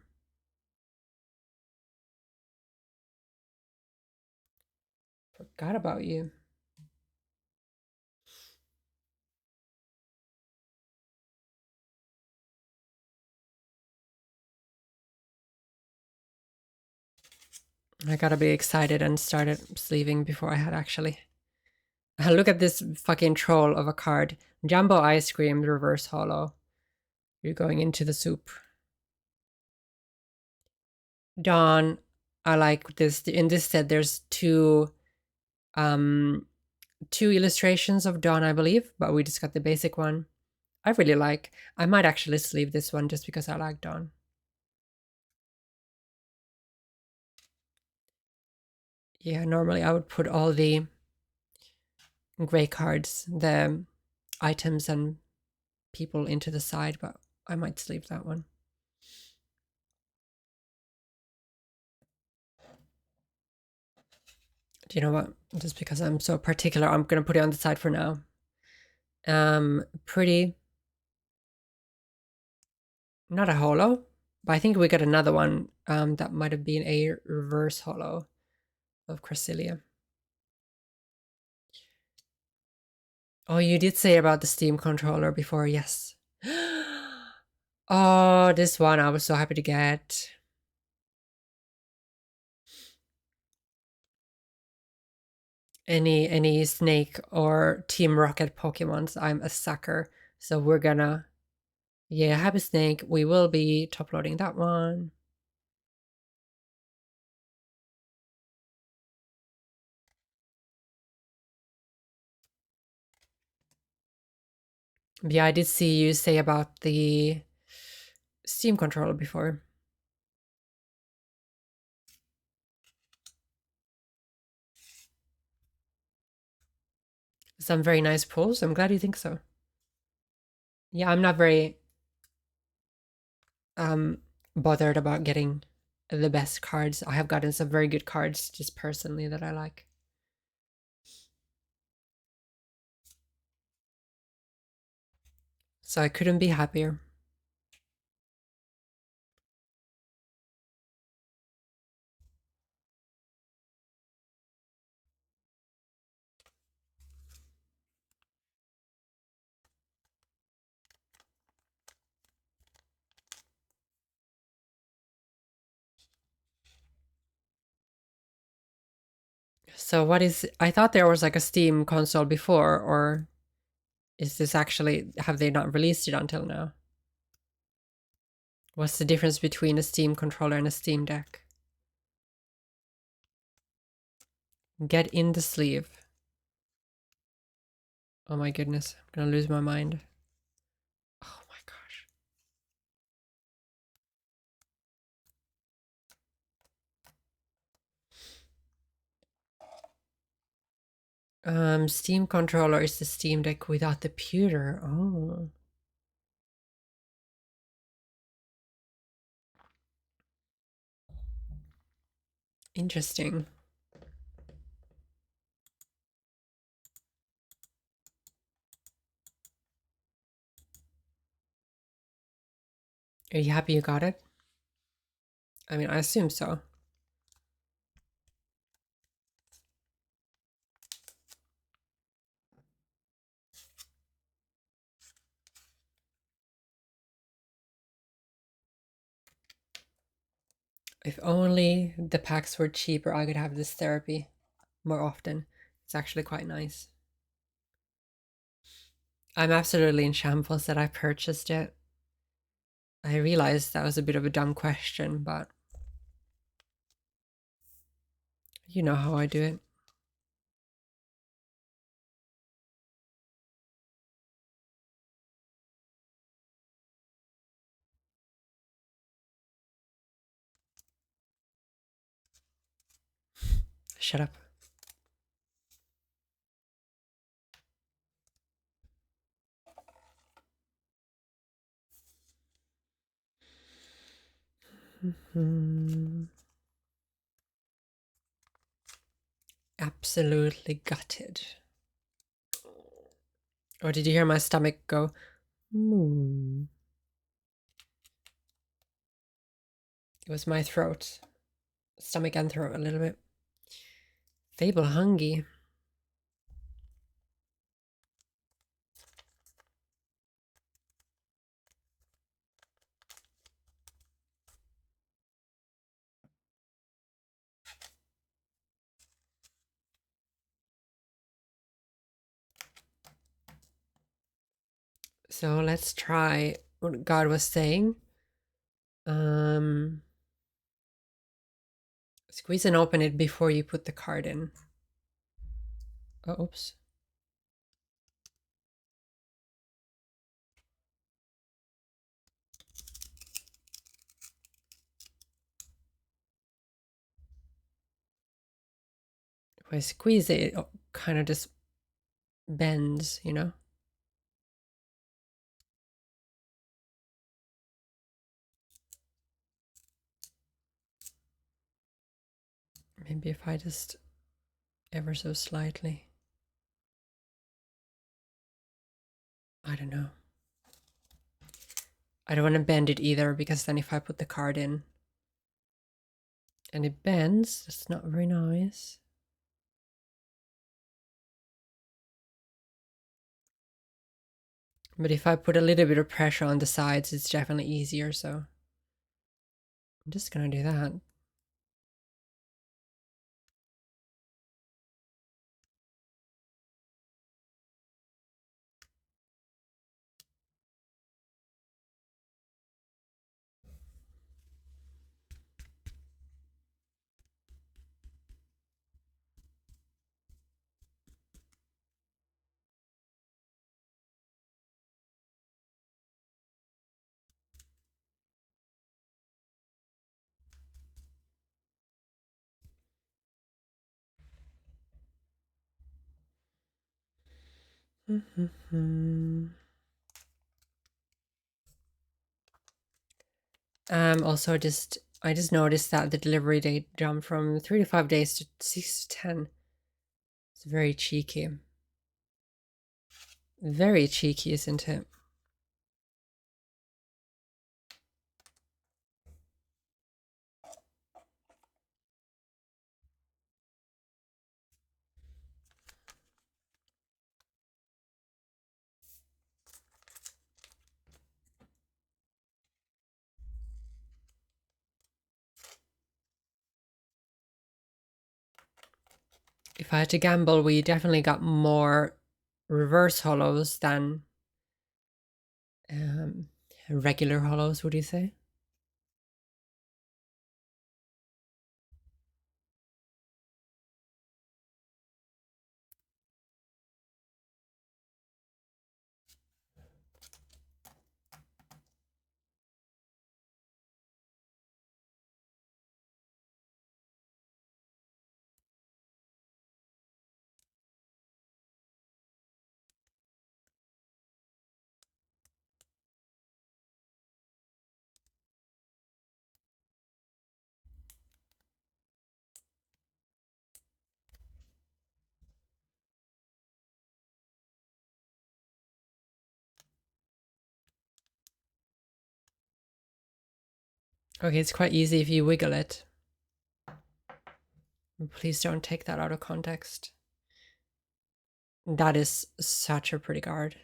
Forgot about you. I gotta be excited and started sleeving before I had actually. Look at this fucking troll of a card. Jumbo Ice Cream reverse holo. You're going into the soup. Dawn, I like this. In this set, there's two illustrations of Dawn, I believe, but we just got the basic one. I really like. I might actually sleeve this one just because I like Dawn. Yeah, normally I would put all the gray cards, the items and people into the side, but I might sleeve that one. Do you know what? Just because I'm so particular, I'm gonna put it on the side for now. Pretty. Not a holo, but I think we got another one that might have been a reverse holo of Cresselia. Oh, you did say about the Steam controller before, yes. Oh, this one I was so happy to get. Any Snake or Team Rocket Pokemons, I'm a sucker. So we're gonna, yeah, Happy Snake. We will be top loading that one. Yeah, I did see you say about the Steam controller before. Some very nice pulls. I'm glad you think so. Yeah, I'm not very bothered about getting the best cards. I have gotten some very good cards just personally that I like. So I couldn't be happier. So what is, I thought there was like a Steam console before, or is this actually, have they not released it until now? What's the difference between a Steam controller and a Steam Deck? Get in the sleeve. Oh my goodness, I'm gonna lose my mind. Oh my gosh. Steam controller is the Steam Deck without the pewter. Oh. Interesting. Are you happy you got it? I mean, I assume so. If only the packs were cheaper, I could have this therapy more often. It's actually quite nice. I'm absolutely in shambles that I purchased it. I realized that was a bit of a dumb question, but you know how I do it. Shut up. Absolutely gutted. Or did you hear my stomach go? It was my throat. Stomach and throat a little bit. Fable hungry. So let's try what God was saying. Squeeze and open it before you put the card in. Oh, oops. If I squeeze it, it kind of just bends, you know? Maybe if I just ever so slightly. I don't know. I don't want to bend it either, because then if I put the card in and it bends, that's not very nice. But if I put a little bit of pressure on the sides, it's definitely easier, so I'm just gonna do that. Also, I just noticed that the delivery date jumped from 3 to 5 days to 6 to 10. It's very cheeky. Very cheeky, isn't it? If I had to gamble, we definitely got more reverse hollows than regular hollows, would you say? Okay, it's quite easy if you wiggle it. Please don't take that out of context. That is such a pretty card.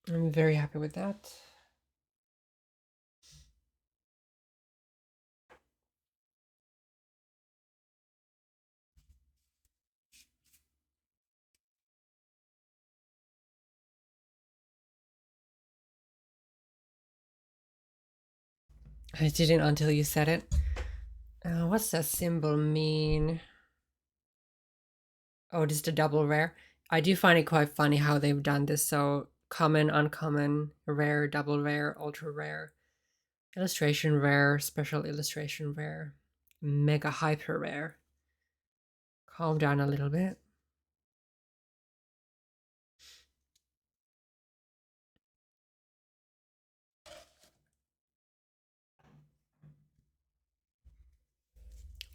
I'm very happy with that. I didn't until you said it. What's that symbol mean? Oh, this is the double rare. I do find it quite funny how they've done this. So common, uncommon, rare, double rare, ultra rare, illustration rare, special illustration rare, mega hyper rare. Calm down a little bit.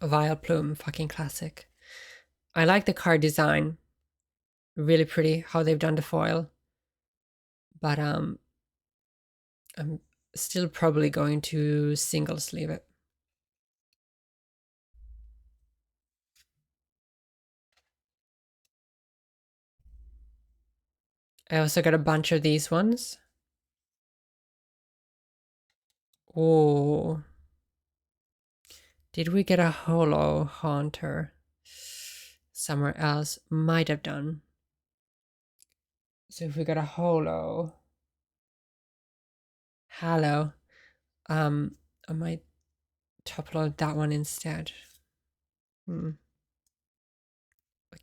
Vileplume, fucking classic. I like the card design. Really pretty how they've done the foil. But I'm still probably going to single sleeve it. I also got a bunch of these ones. Oh. Did we get a holo Haunter somewhere else? Might have done. So if we got a holo Halo, I might top load that one instead.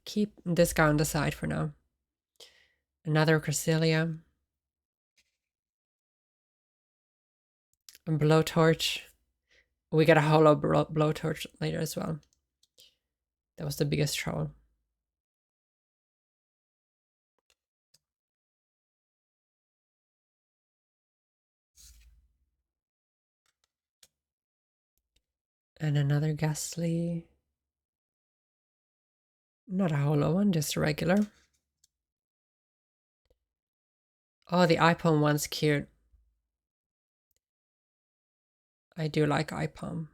Keep this guy on the side for now. Another Cresselia. A Blowtorch. We got a holo Blowtorch later as well. That was the biggest troll. And another Ghastly. Not a holo one, just a regular. Oh, the iPhone one's cute. I do like iPhone.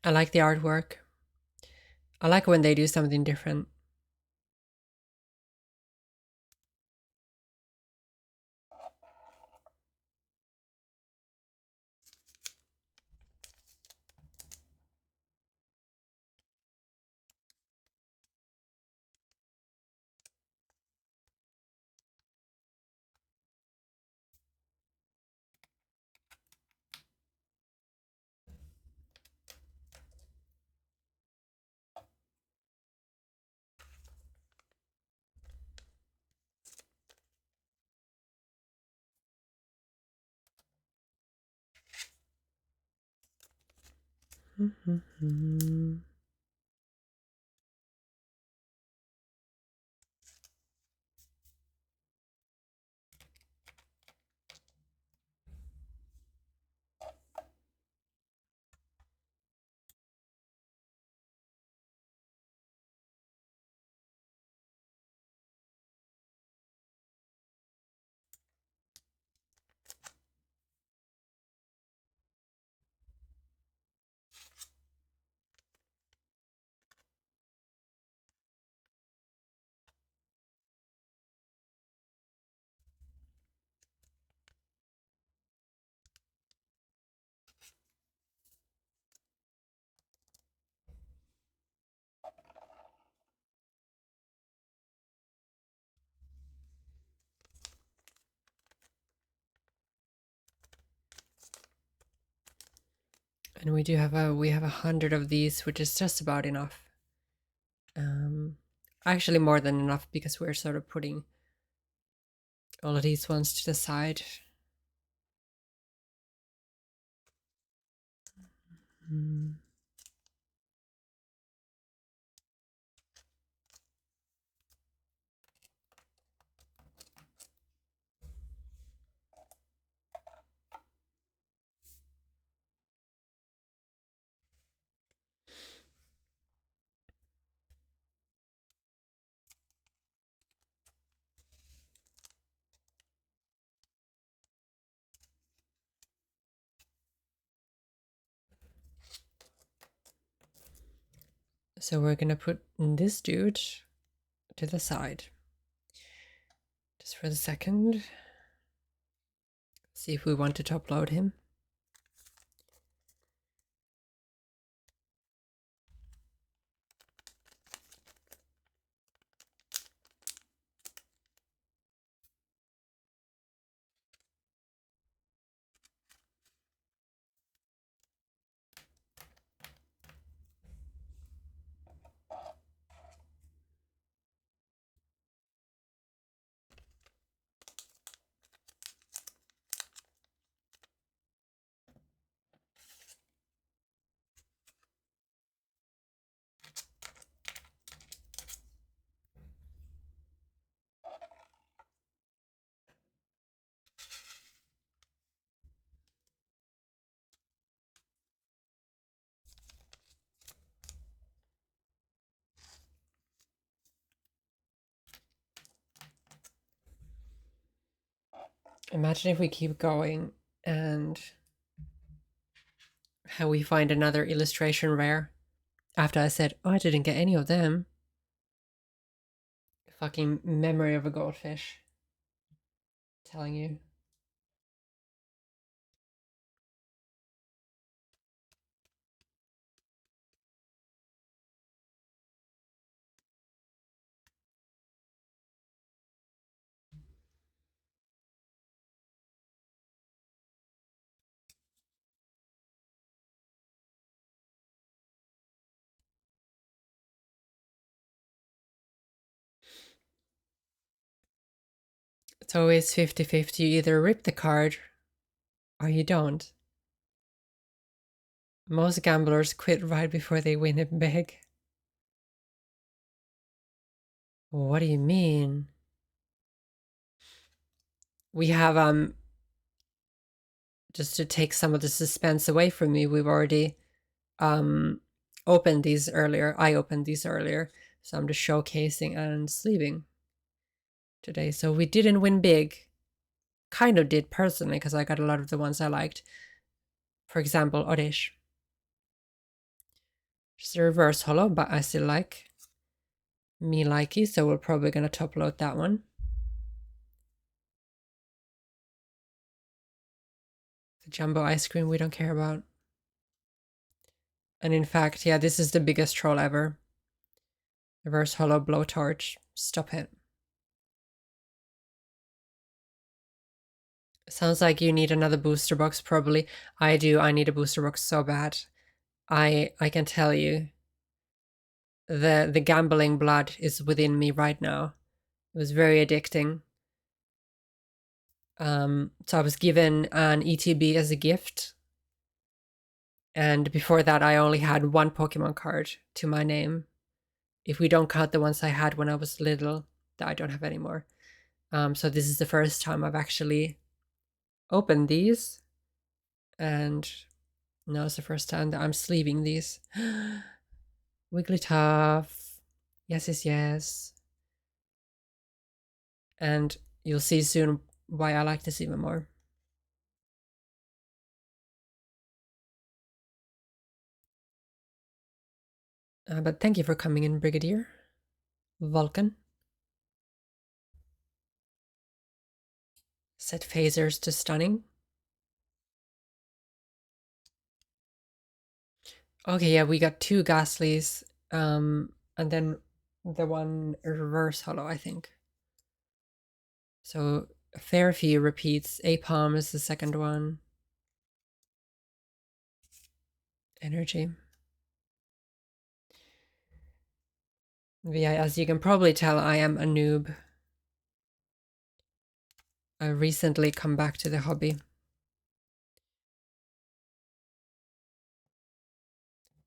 I like the artwork. I like when they do something different. And we do have 100 of these, which is just about enough. Actually more than enough because we're sort of putting all of these ones to the side. So we're gonna put this dude to the side. Just for the second. See if we want to top load him. Imagine if we keep going and how we find another illustration rare after I said, oh, I didn't get any of them. Fucking memory of a goldfish. Telling you. It's always 50-50. You either rip the card or you don't. Most gamblers quit right before they win it big. What do you mean? We have, just to take some of the suspense away from me, we've already opened these earlier. I opened these earlier. So I'm just showcasing and sleeving today. So we didn't win big. Kind of did personally, because I got a lot of the ones I liked. For example, Odish. Just a reverse holo, but I still like me likey, so we're probably going to top load that one. The jumbo ice cream we don't care about. And in fact, yeah, this is the biggest troll ever. Reverse holo blowtorch. Stop it. Sounds like you need another booster box, probably. I do. I need a booster box so bad. I can tell you. The gambling blood is within me right now. It was very addicting. So I was given an ETB as a gift. And before that, I only had one Pokemon card to my name. If we don't count the ones I had when I was little, that I don't have anymore. So this is the first time I've actually opened these. And now it's the first time that I'm sleeving these. Wigglytuff. Yes, yes, yes. And you'll see soon why I like this even more. But thank you for coming in, Brigadier. Vulcan. Set phasers to stunning. Okay, yeah, we got two Ghastlies. And then the one reverse holo, I think. So Fairview repeats. Apom is the second one. Energy. But yeah, as you can probably tell, I am a noob. I recently come back to the hobby.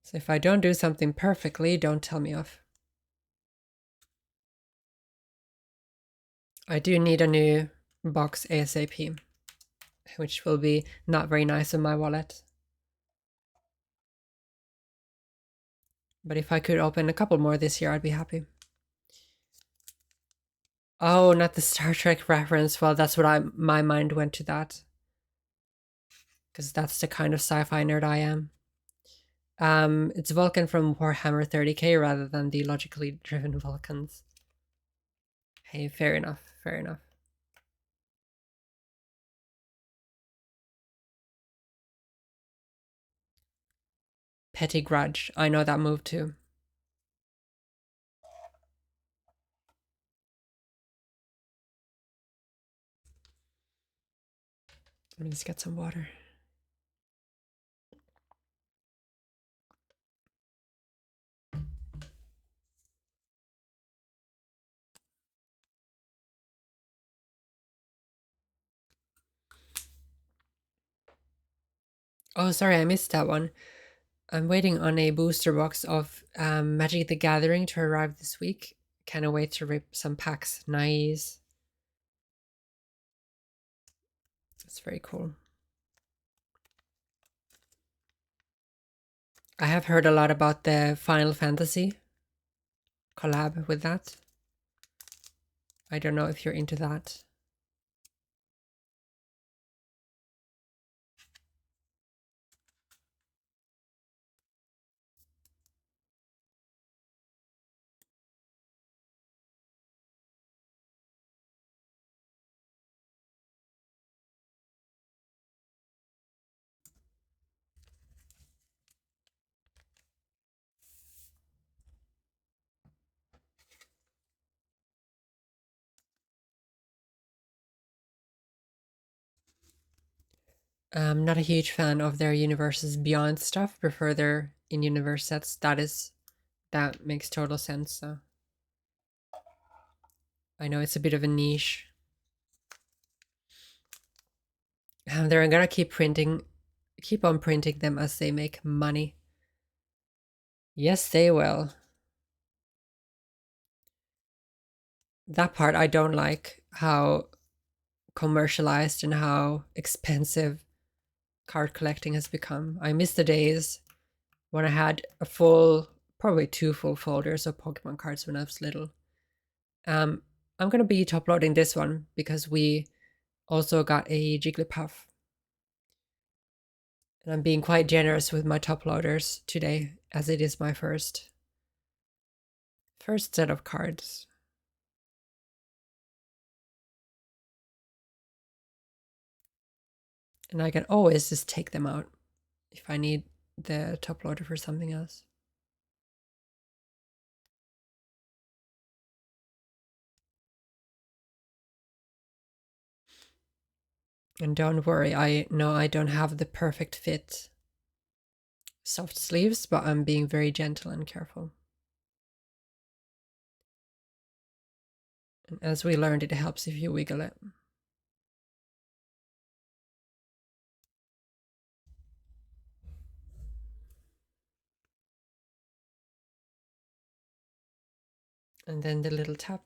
So if I don't do something perfectly, don't tell me off. I do need a new box ASAP, which will be not very nice in my wallet. But if I could open a couple more this year, I'd be happy. Oh, not the Star Trek reference. Well, that's what my mind went to that. Because that's the kind of sci-fi nerd I am. It's Vulcan from Warhammer 30k rather than the logically driven Vulcans. Hey, fair enough, fair enough. Petty grudge. I know that move too. Let me just get some water. Oh, sorry, I missed that one. I'm waiting on a booster box of Magic the Gathering to arrive this week. Can't wait to rip some packs. Nice. That's very cool. I have heard a lot about the Final Fantasy collab with that. I don't know if you're into that. I'm not a huge fan of their Universes Beyond stuff. Prefer their in-universe sets. That makes total sense. So I know it's a bit of a niche. They're gonna keep on printing them as they make money. Yes, they will. That part I don't like, how commercialized and how expensive card collecting has become. I miss the days when I had probably 2 full folders of Pokemon cards when I was little. I'm gonna be top loading this one because we also got a Jigglypuff. And I'm being quite generous with my top loaders today, as it is my first set of cards. And I can always just take them out if I need the top loader for something else. And don't worry, I know I don't have the perfect fit soft sleeves, but I'm being very gentle and careful. And as we learned, it helps if you wiggle it. And then the little tap.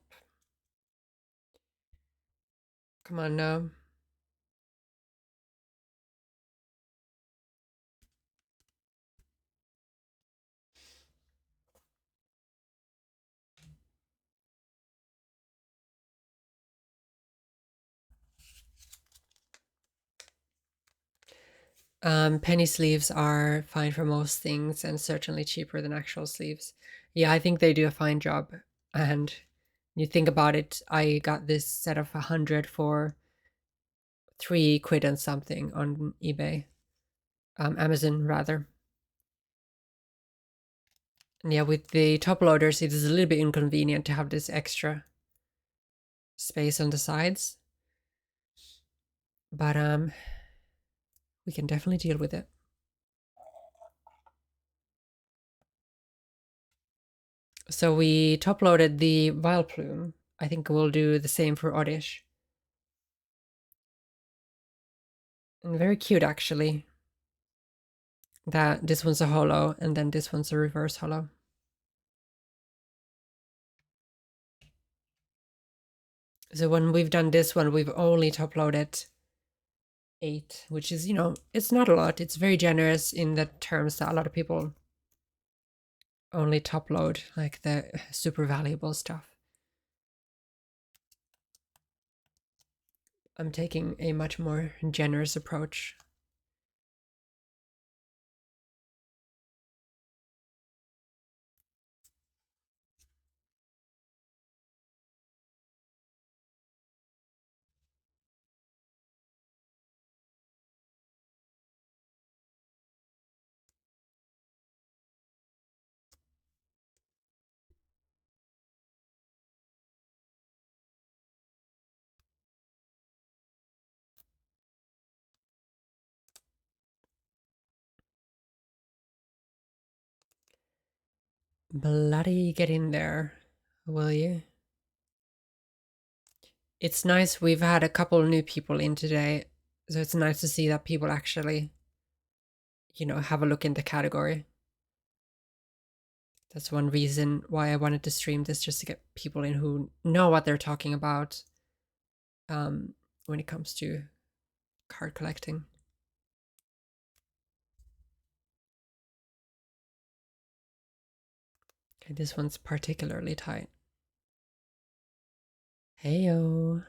Come on now. Penny sleeves are fine for most things and certainly cheaper than actual sleeves. Yeah, I think they do a fine job. And you think about it, I got this set of 100 for £3 and something on eBay. Amazon rather. And yeah, with the top loaders, it is a little bit inconvenient to have this extra space on the sides. But we can definitely deal with it. So we top loaded the Vileplume. I think we'll do the same for Oddish. And very cute actually. That this one's a holo and then this one's a reverse holo. So when we've done this one, we've only top loaded 8, which is, you know, it's not a lot. It's very generous in the terms that a lot of people only top load like the super valuable stuff. I'm taking a much more generous approach. Bloody get in there, will you? It's nice we've had a couple new people in today, so it's nice to see that people actually, you know, have a look in the category. That's one reason why I wanted to stream this, just to get people in who know what they're talking about when it comes to card collecting. Okay, this one's particularly tight. Heyo.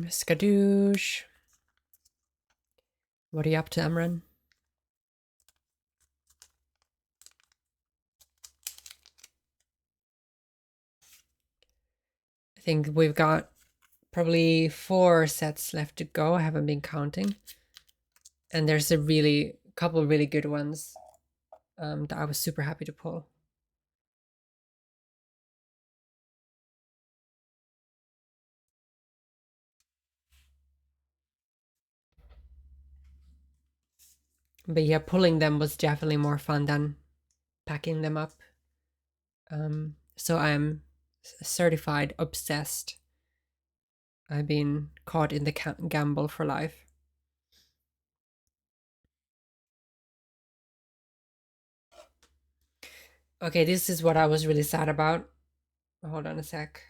Skadoosh. What are you up to, Amran? I think we've got probably 4 sets left to go. I haven't been counting. And there's a couple really good ones that I was super happy to pull. But yeah, pulling them was definitely more fun than packing them up. So I'm certified obsessed. I've been caught in the gamble for life. Okay, this is what I was really sad about. Hold on a sec.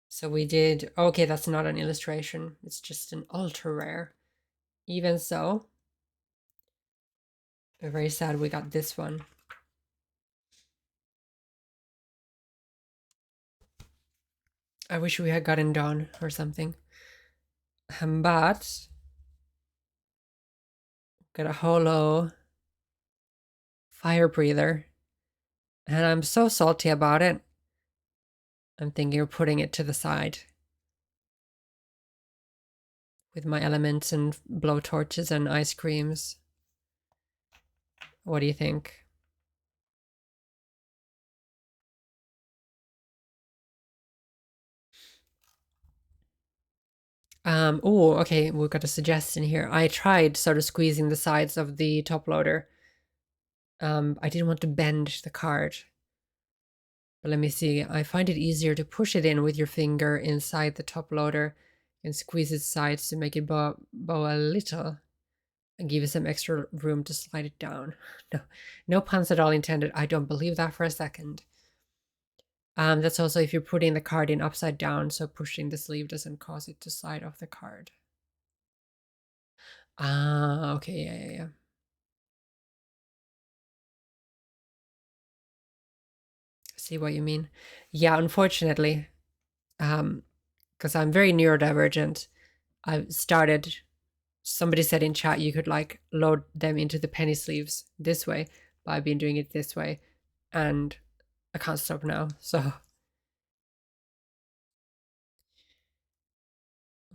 So we did... Okay, that's not an illustration. It's just an ultra rare. Even so, we're very sad we got this one. I wish we had gotten Dawn or something. But got a holo fire breather, and I'm so salty about it. I'm thinking of putting it to the side with my elements and blow torches and ice creams. What do you think? Oh, okay, we've got a suggestion here. I tried sort of squeezing the sides of the top loader. I didn't want to bend the card. But let me see. I find it easier to push it in with your finger inside the top loader and squeeze its sides to make it bow a little and give it some extra room to slide it down. No puns at all intended. I don't believe that for a second. That's also if you're putting the card in upside down, so pushing the sleeve doesn't cause it to slide off the card. Ah, okay, yeah. See what you mean. Yeah, unfortunately, because I'm very neurodivergent, I've started... Somebody said in chat you could like load them into the penny sleeves this way, but I've been doing it this way, and I can't stop now, so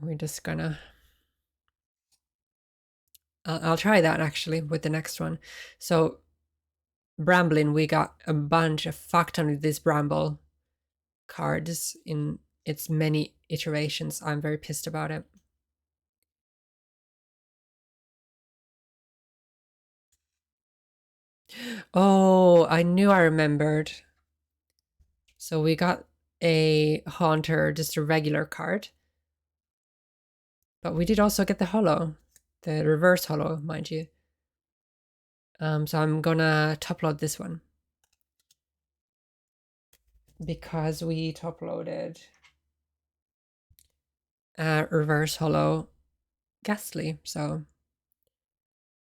we're just gonna... I'll try that actually with the next one. So Bramblin, we got a bunch of fuck ton of these Bramble cards in its many iterations. I'm very pissed about it. Oh, I knew I remembered. So we got a Haunter, just a regular card. But we did also get the holo, the reverse holo, mind you. So I'm gonna top load this one. Because we top loaded reverse holo Ghastly, so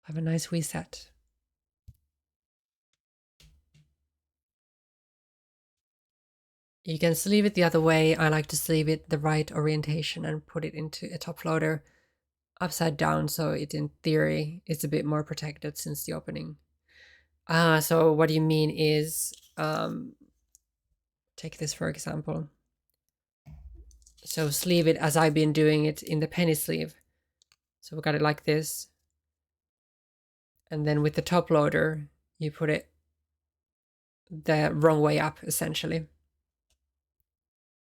have a nice wee set. You can sleeve it the other way. I like to sleeve it the right orientation and put it into a top loader upside down, so it in theory it's a bit more protected since the opening. So what you mean is, take this for example. So sleeve it as I've been doing it in the penny sleeve. So we got it like this. And then with the top loader, you put it the wrong way up, essentially.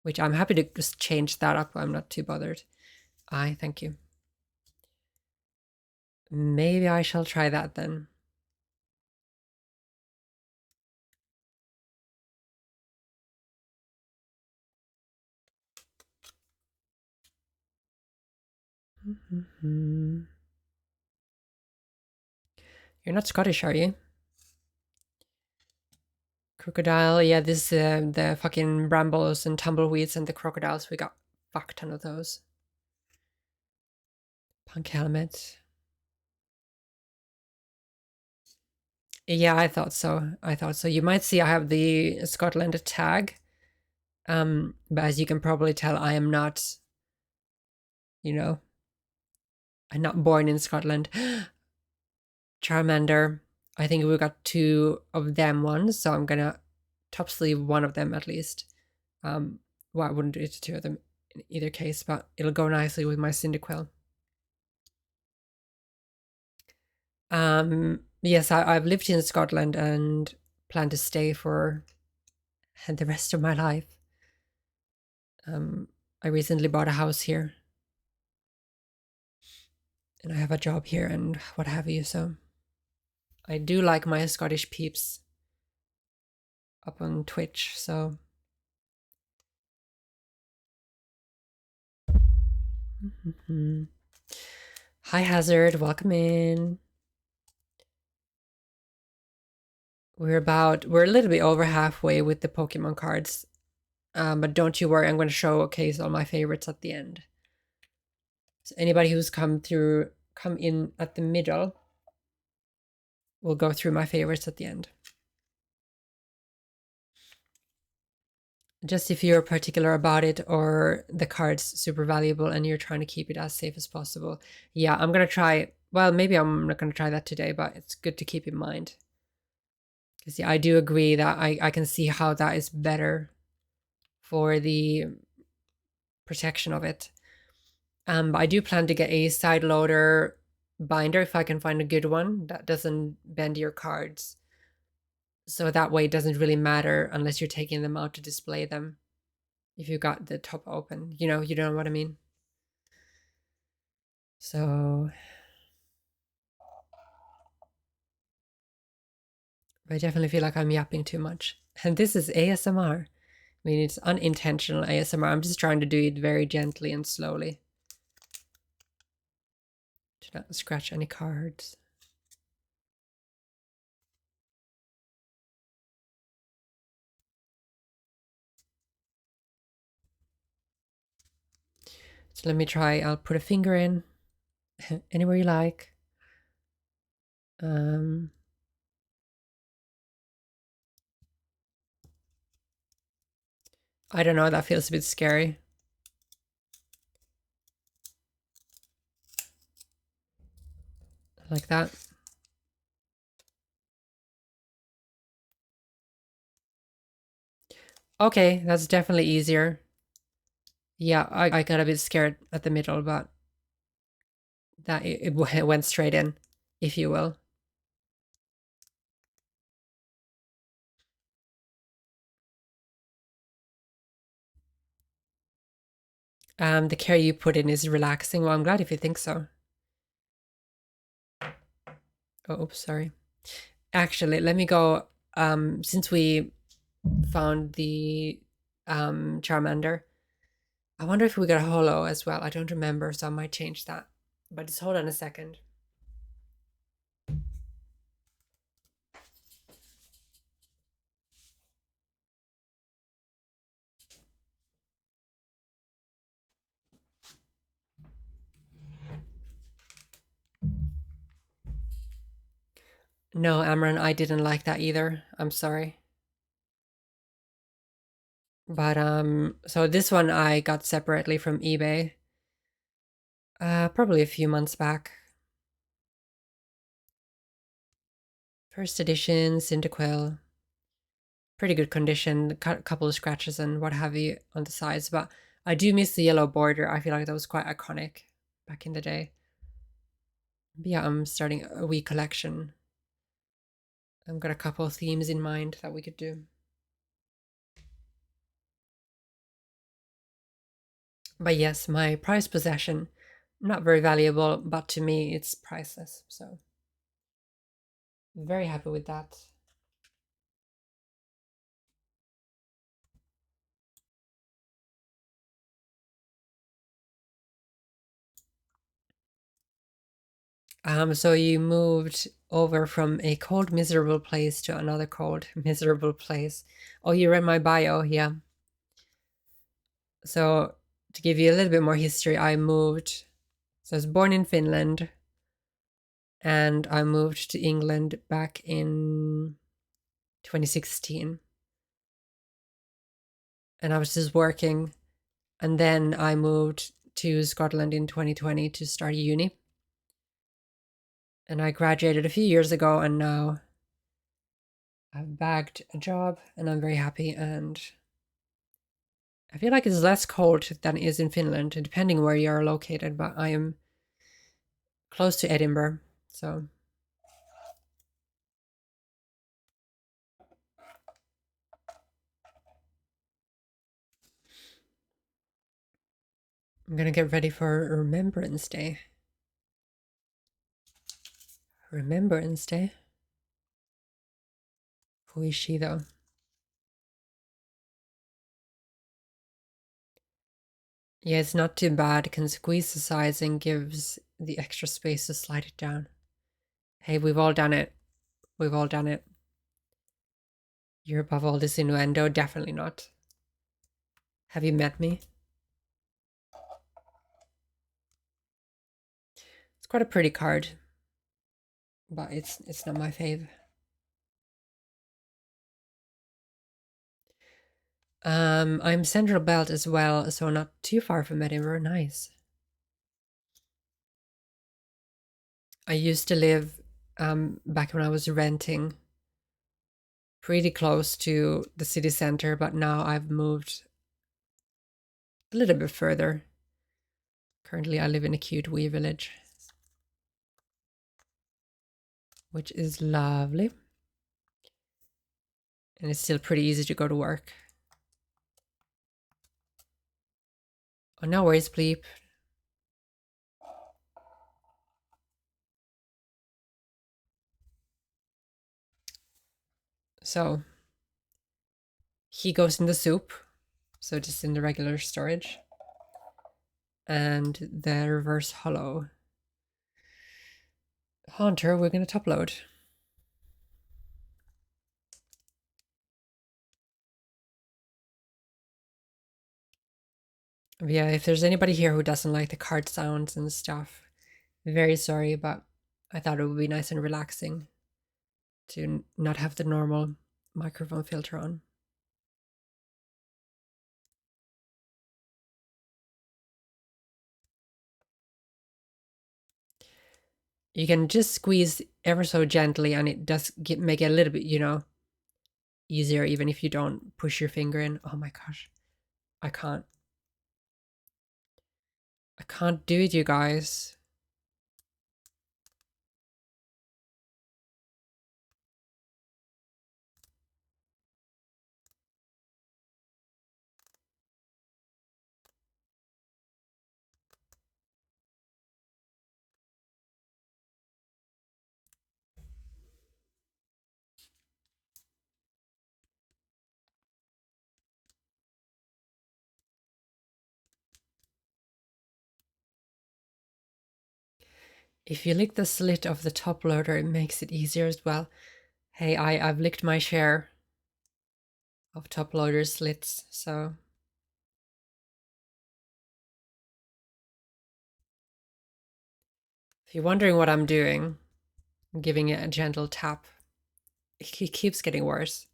Which I'm happy to just change that up. I'm not too bothered. Thank you. Maybe I shall try that then. You're not Scottish, are you? Crocodile, yeah, this the fucking brambles and tumbleweeds and the crocodiles. We got a fuck ton of those. Punk helmet. Yeah, I thought so. I thought so. You might see I have the Scotland tag. But as you can probably tell, I am not, you know, I'm not born in Scotland. Charmander. I think we got 2 of them ones, so I'm gonna top sleeve 1 of them at least. Well, I wouldn't do it to 2 of them in either case, but it'll go nicely with my Cyndaquil. Yes, I've lived in Scotland and plan to stay for the rest of my life. I recently bought a house here. And I have a job here and what have you, so I do like my Scottish peeps up on Twitch, so Hi Hazard, welcome in. We're a little bit over halfway with the Pokemon cards. But don't you worry, I'm going to showcase all my favorites at the end. So anybody who's come in at the middle, we'll go through my favorites at the end. Just if you're particular about it or the card's super valuable and you're trying to keep it as safe as possible. Yeah, I'm going to try, well, maybe I'm not going to try that today, but it's good to keep in mind. Because yeah, I do agree that I can see how that is better for the protection of it. But I do plan to get a side loader binder if I can find a good one that doesn't bend your cards. So that way it doesn't really matter unless you're taking them out to display them. If you got the top open, you know what I mean? So I definitely feel like I'm yapping too much. And this is ASMR. I mean, it's unintentional ASMR. I'm just trying to do it very gently and slowly. To not scratch any cards. So let me try. I'll put a finger in anywhere you like. I don't know, that feels a bit scary. Like that. Okay, that's definitely easier. Yeah, I got a bit scared at the middle, but that it went straight in, if you will. The care you put in is relaxing. Well, I'm glad if you think so. Oh, oops, sorry. Actually, let me go. Since we found the Charmander, I wonder if we got a holo as well. I don't remember, so I might change that. But just hold on a second. No, Amran, I didn't like that either. I'm sorry. But so this one I got separately from eBay. Probably a few months back. First edition, Cyndaquil. Pretty good condition, a couple of scratches and what have you on the sides, but I do miss the yellow border. I feel like that was quite iconic back in the day. But yeah, I'm starting a wee collection. I've got a couple of themes in mind that we could do. But yes, my prized possession, not very valuable, but to me it's priceless. So very happy with that. So you moved over from a cold, miserable place to another cold, miserable place. Oh, you read my bio, yeah. So to give you a little bit more history, I moved. So I was born in Finland, and I moved to England back in 2016. And I was just working, and then I moved to Scotland in 2020 to start uni. And I graduated a few years ago, and now I've bagged a job, and I'm very happy. And I feel like it's less cold than it is in Finland, depending where you're located, but I am close to Edinburgh, so. I'm gonna get ready for Remembrance Day. Remembrance Day? Who is she, though? Yeah, it's not too bad. It can squeeze the sides and gives the extra space to slide it down. Hey, we've all done it. We've all done it. You're above all this innuendo? Definitely not. Have you met me? It's quite a pretty card, but it's not my fave. I'm Central Belt as well, so not too far from Edinburgh. Nice. I used to live back when I was renting pretty close to the city center, but now I've moved a little bit further. Currently, I live in a cute wee village, which is lovely. And it's still pretty easy to go to work. Oh, no worries, Bleep. So, he goes in the soup, so just in the regular storage. And the reverse hollow Haunter, we're going to top load. Yeah, if there's anybody here who doesn't like the card sounds and stuff, very sorry, but I thought it would be nice and relaxing to not have the normal microphone filter on. You can just squeeze ever so gently and it does make it a little bit, you know, easier even if you don't push your finger in. Oh my gosh, I can't do it, you guys. If you lick the slit of the top loader, it makes it easier as well. Hey, I've licked my share of top loader slits, so. If you're wondering what I'm doing, I'm giving it a gentle tap. It keeps getting worse.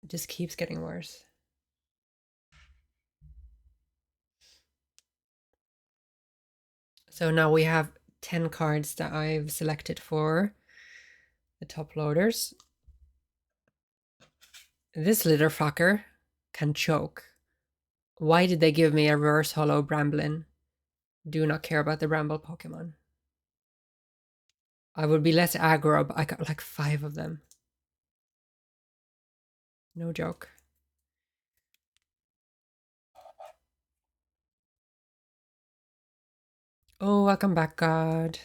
It just keeps getting worse. So now we have 10 cards that I've selected for the top loaders. This little fucker can choke. Why did they give me a reverse holo Bramblin? Do not care about the Bramble Pokemon. I would be less aggro, but I got like 5 of them. No joke. Oh, welcome back, God.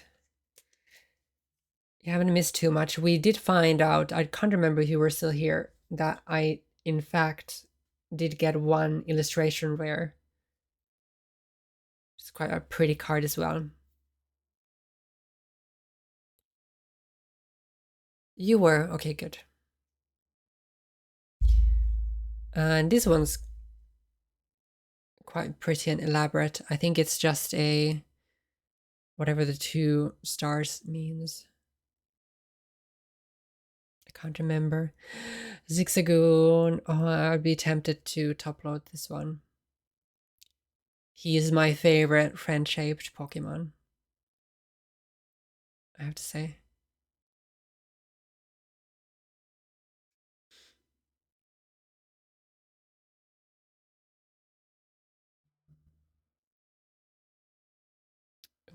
You haven't missed too much. We did find out, I can't remember if you were still here, that I, in fact, did get 1 illustration rare. It's quite a pretty card as well. You were? Okay, good. And this one's quite pretty and elaborate. I think it's just a, whatever the 2 stars means. I can't remember. Zigzagoon. Oh, I'd be tempted to top load this one. He is my favorite friend-shaped Pokemon, I have to say.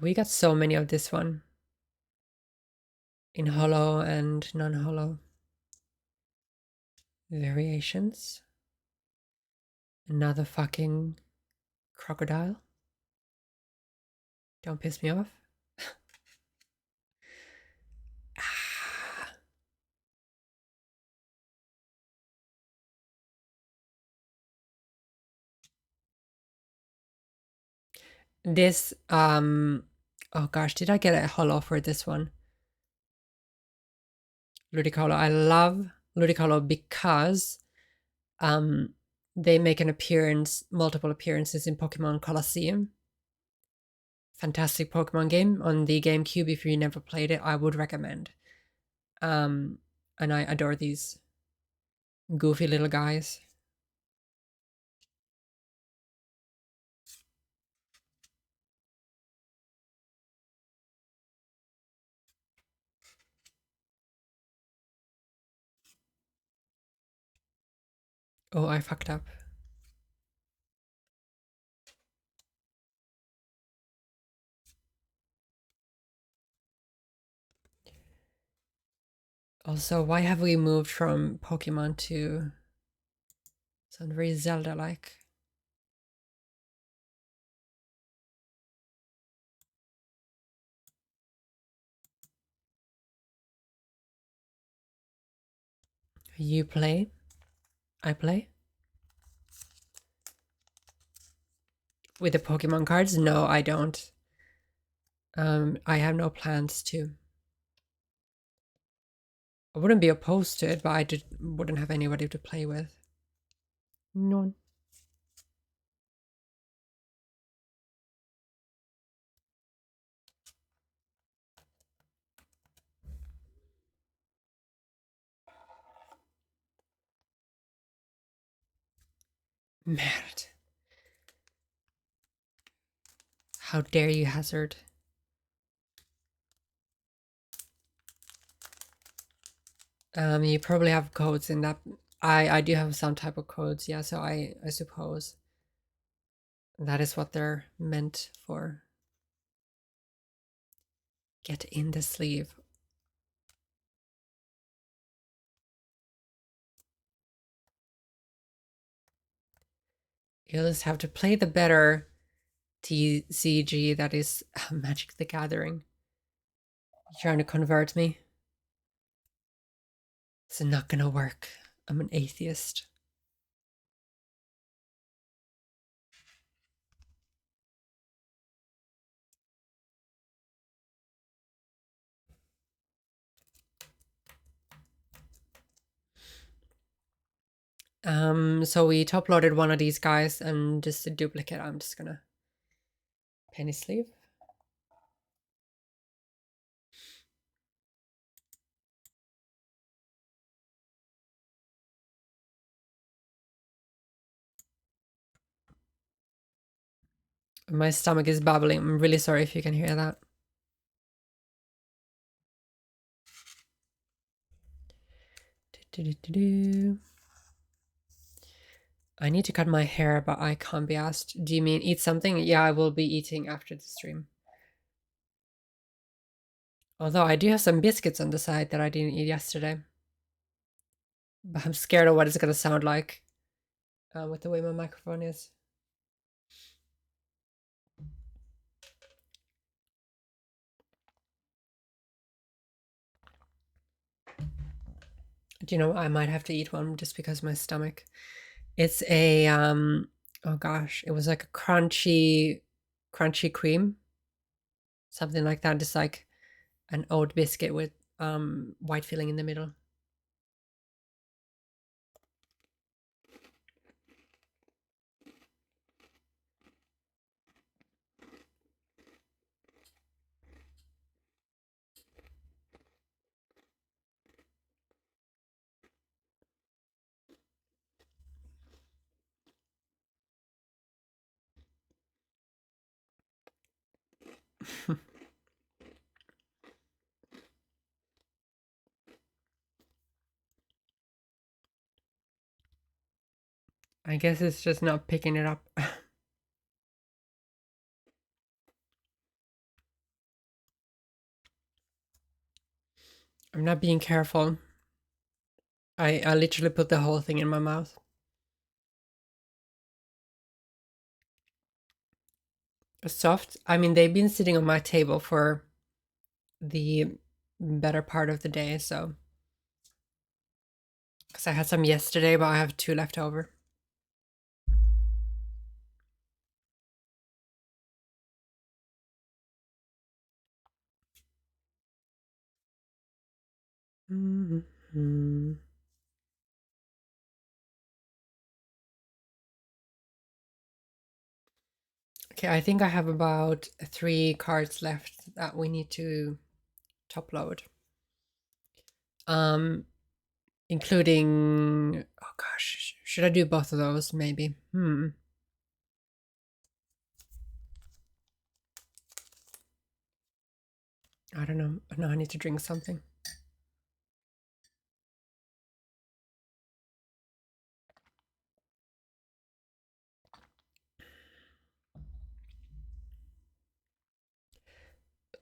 We got so many of this one. In holo and non-holo. Variations. Another fucking crocodile. Don't piss me off. This, oh gosh, did I get a holo for this one? Ludicolo. I love Ludicolo because they make an appearance, multiple appearances in Pokemon Colosseum. Fantastic Pokemon game on the GameCube. If you never played it, I would recommend. And I adore these goofy little guys. Oh, I fucked up. Also, why have we moved from Pokemon to something very Zelda-like? You play, I play. With the Pokemon cards? No, I don't. I have no plans to. I wouldn't be opposed to it, but I wouldn't have anybody to play with. None. Merde. How dare you, Hazard? You probably have codes in that. I do have some type of codes, yeah, so I suppose that is what they're meant for. Get in the sleeve. You'll just have to play the better TCG, that is Magic the Gathering. You're trying to convert me? It's not gonna work. I'm an atheist. So we top loaded one of these guys, and just a duplicate, I'm just gonna penny sleeve. My stomach is bubbling. I'm really sorry if you can hear that. Do-do-do-do. I need to cut my hair, but I can't be asked. Do you mean eat something? Yeah, I will be eating after the stream. Although I do have some biscuits on the side that I didn't eat yesterday. But I'm scared of what it's going to sound like with the way my microphone is. Do you know, I might have to eat one just because of my stomach. It's a, oh gosh, it was like a crunchy cream. Something like that. Just like an oat biscuit with white filling in the middle. I guess it's just not picking it up. I'm not being careful. I literally put the whole thing in my mouth. Soft. I mean, they've been sitting on my table for the better part of the day, so. Because I had some yesterday, but I have 2 left over. Mm-hmm. Okay, I think I have about 3 cards left that we need to top load. Including, oh gosh, should I do both of those maybe? I don't know. No, I need to drink something.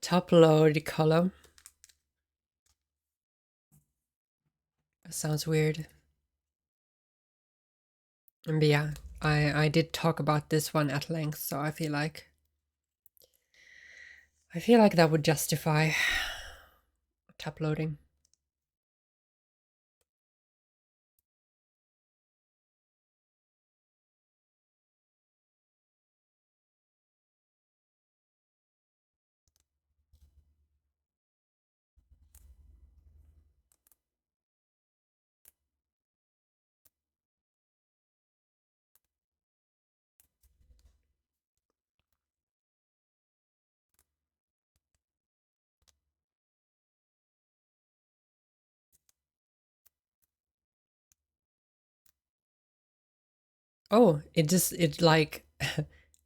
Top load color. Sounds weird. But yeah, I did talk about this one at length, so I feel like that would justify top loading. Oh, it like,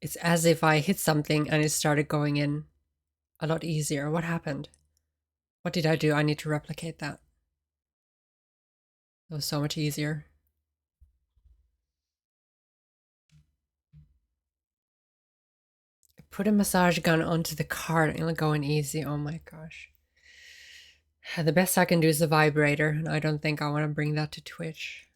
it's as if I hit something and it started going in a lot easier. What happened? What did I do? I need to replicate that. It was so much easier. Put a massage gun onto the card and it'll go in easy. Oh my gosh. The best I can do is a vibrator, and I don't think I want to bring that to Twitch.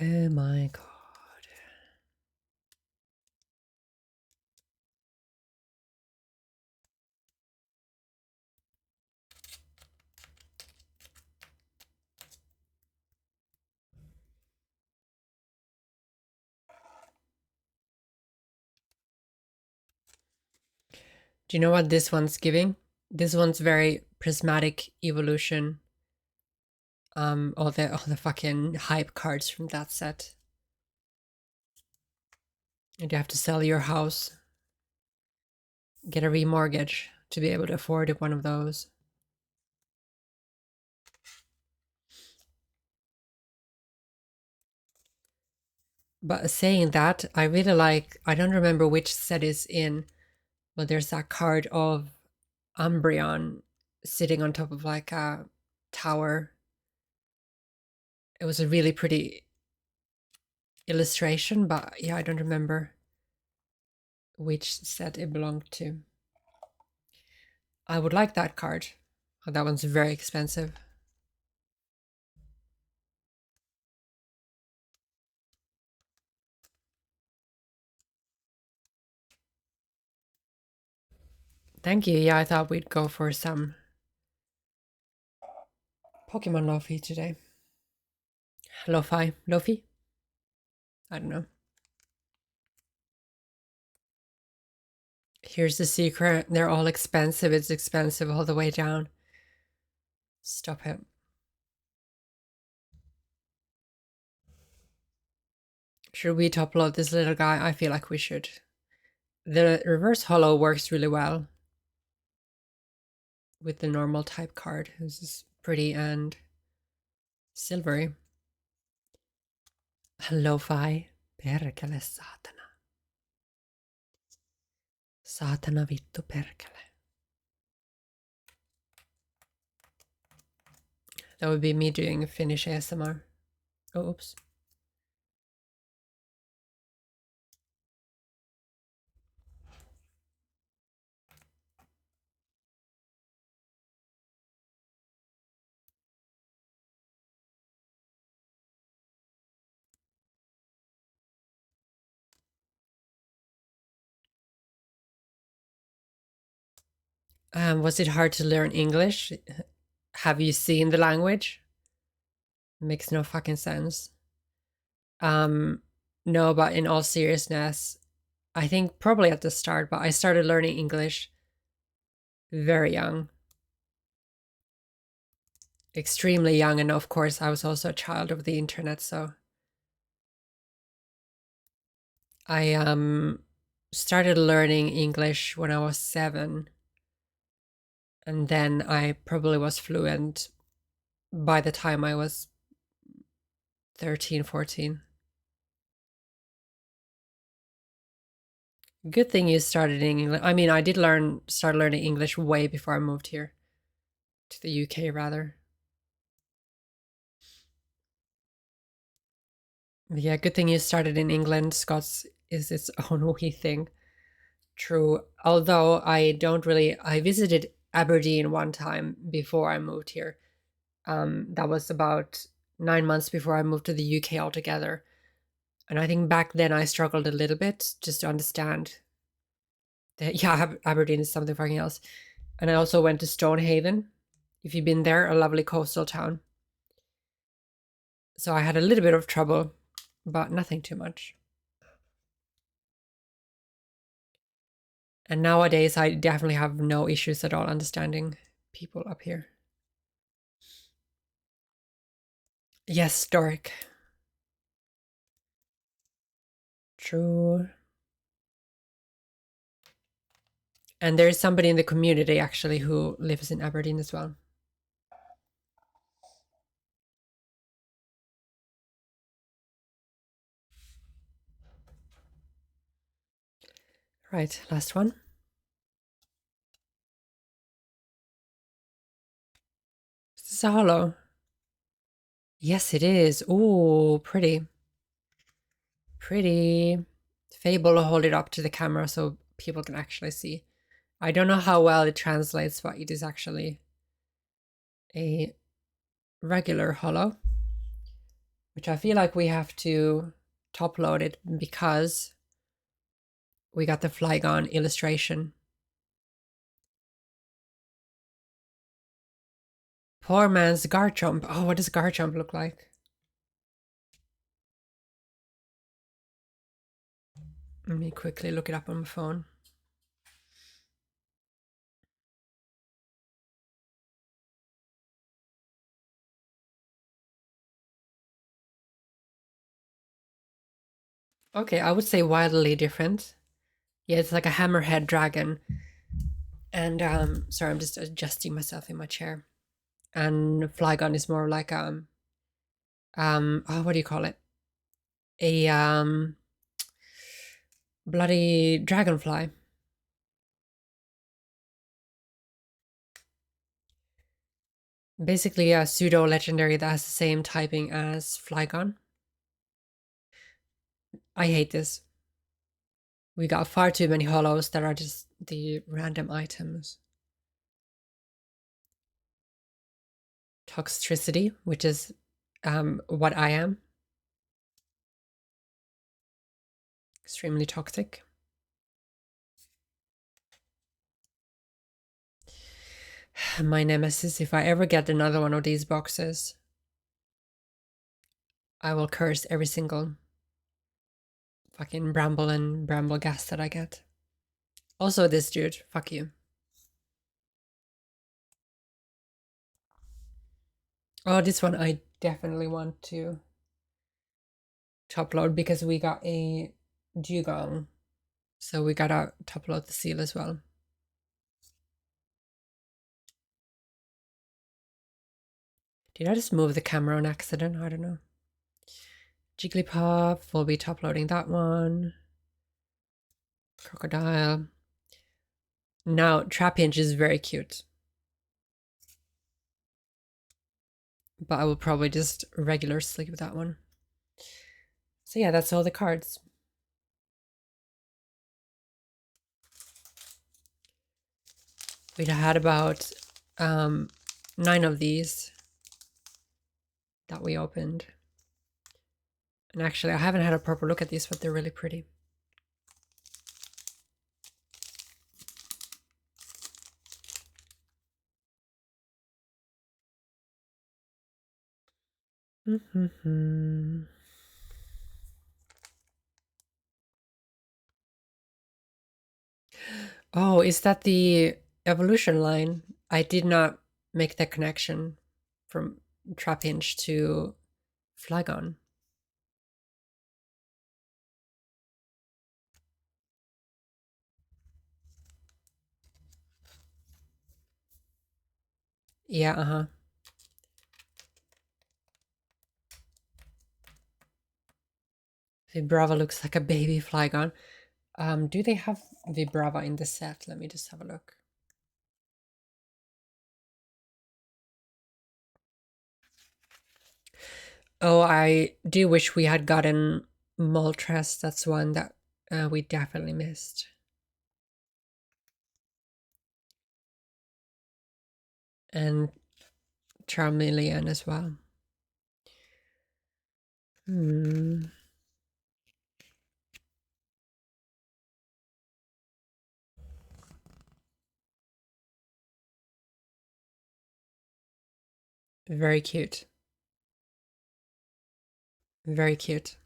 Oh my god. Do you know what this one's giving? This one's very prismatic evolution. All the fucking hype cards from that set. And you have to sell your house, get a remortgage to be able to afford one of those. But saying that, I really like, I don't remember which set is in, but there's that card of Umbreon sitting on top of like a tower. It was a really pretty illustration, but yeah, I don't remember which set it belonged to. I would like that card. Oh, that one's very expensive. Thank you. Yeah, I thought we'd go for some Pokemon Lo-fi today. Lo-fi? Lo-fi? I don't know. Here's the secret. They're all expensive. It's expensive all the way down. Stop it. Should we top load this little guy? I feel like we should. The reverse holo works really well with the normal type card. This is pretty and silvery. Lo-fi. Perkele satana. Satana vittu perkele. That would be me doing Finnish ASMR. Oh, oops. Was it hard to learn English? Have you seen the language? Makes no fucking sense. No, but in all seriousness, I think probably at the start, but I started learning English very young. Extremely young, and of course I was also a child of the internet, so I started learning English when I was 7. And then I probably was fluent by the time I was 13, 14. Good thing you started in English. I mean, I did start learning English way before I moved here. To the UK, rather. Yeah, good thing you started in England. Scots is its own wee thing. True. Although I visited Aberdeen one time before I moved here. That was about 9 months before I moved to the UK altogether. And I think back then I struggled a little bit just to understand that, yeah, Aberdeen is something fucking else. And I also went to Stonehaven. If you've been there, a lovely coastal town. So I had a little bit of trouble, but nothing too much. And nowadays, I definitely have no issues at all understanding people up here. Yes, Doric. True. And there's somebody in the community actually who lives in Aberdeen as well. Right, last one. Is this a holo? Yes, it is. Ooh, pretty. Pretty. Fable will hold it up to the camera so people can actually see. I don't know how well it translates, but it is actually a regular holo, which I feel like we have to top load it because we got the Flygon illustration. Poor man's Garchomp. Oh, what does Garchomp look like? Let me quickly look it up on my phone. Okay, I would say wildly different. Yeah, it's like a hammerhead dragon. And sorry, I'm just adjusting myself in my chair. And Flygon is more like oh, what do you call it? a bloody dragonfly. Basically a pseudo legendary that has the same typing as Flygon. I hate this. We got far too many hollows that are just the random items. Toxtricity, which is what I am. Extremely toxic. My nemesis, if I ever get another one of these boxes, I will curse every single fucking bramble and bramble gas that I get. Also this dude, fuck you. Oh, this one I definitely want to top load because we got a dugong. So we gotta top load the seal as well. Did I just move the camera on accident? I don't know. Jigglypuff, we'll be top loading that one. Crocodile. Now, Trapinch is very cute. But I will probably just regular sleep with that one. So yeah, that's all the cards. We had about 9 of these that we opened. And actually, I haven't had a proper look at these, but they're really pretty. Oh, is that the evolution line? I did not make the connection from Trapinch to Flygon. Yeah, uh-huh. Vibrava looks like a baby Flygon. Do they have Vibrava in the set? Let me just have a look. Oh, I do wish we had gotten Moltres. That's one that we definitely missed. And Charmeleon as well. Very cute. Very cute.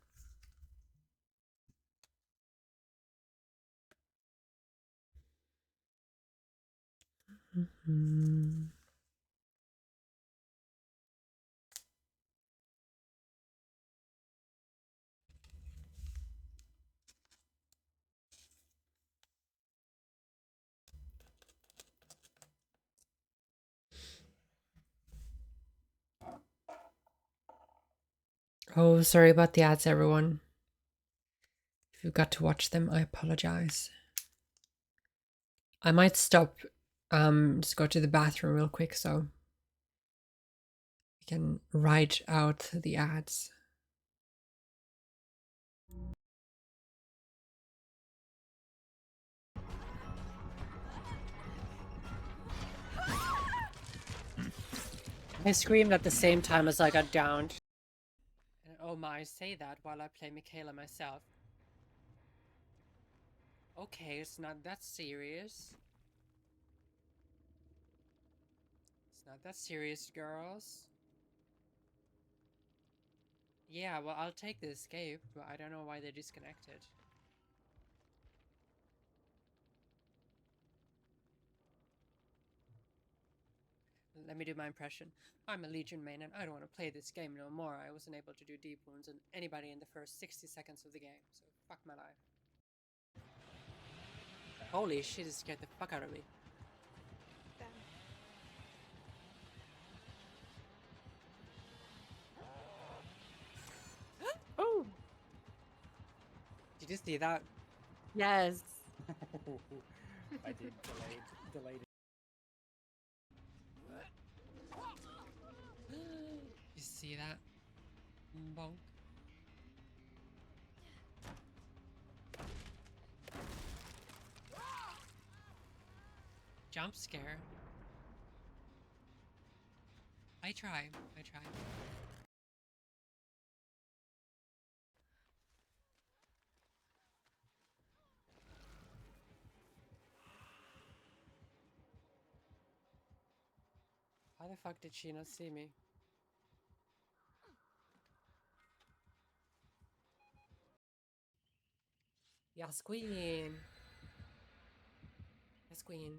Oh, sorry about the ads, everyone. If you got to watch them, I apologize. I might stop, just go to the bathroom real quick so we can write out the ads. I screamed at the same time as I got downed. And oh my, I say that while I play Michaela myself. Okay, it's not that serious. It's not that serious, girls. Yeah, well, I'll take the escape, but I don't know why they disconnected. Let me do my impression. I'm a Legion main and I don't want to play this game no more. I wasn't able to do deep wounds on anybody in the first 60 seconds of the game, so fuck my life. Holy shit, it scared the fuck out of me. Oh! See that? Yes. I did delayed. You see that? Bonk. Jump scare. I try. How the fuck did she not see me? Yes, queen. Yes, queen.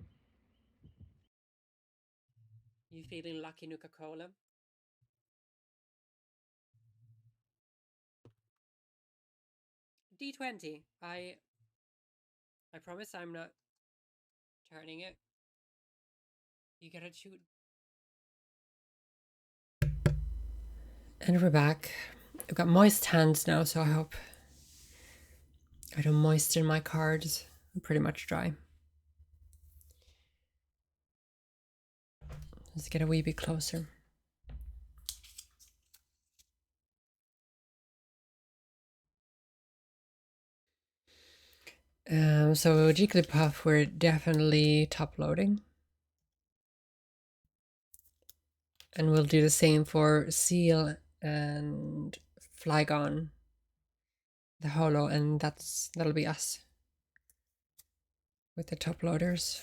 You feeling lucky, Nuka-Cola? D20. I promise I'm not turning it. You gotta shoot. And we're back. I've got moist hands now, so I hope I don't moisten my cards. I'm pretty much dry. Let's get a wee bit closer. So Jigglypuff, we're definitely top loading. And we'll do the same for Seal and Flygon, the holo, and that'll be us with the top loaders.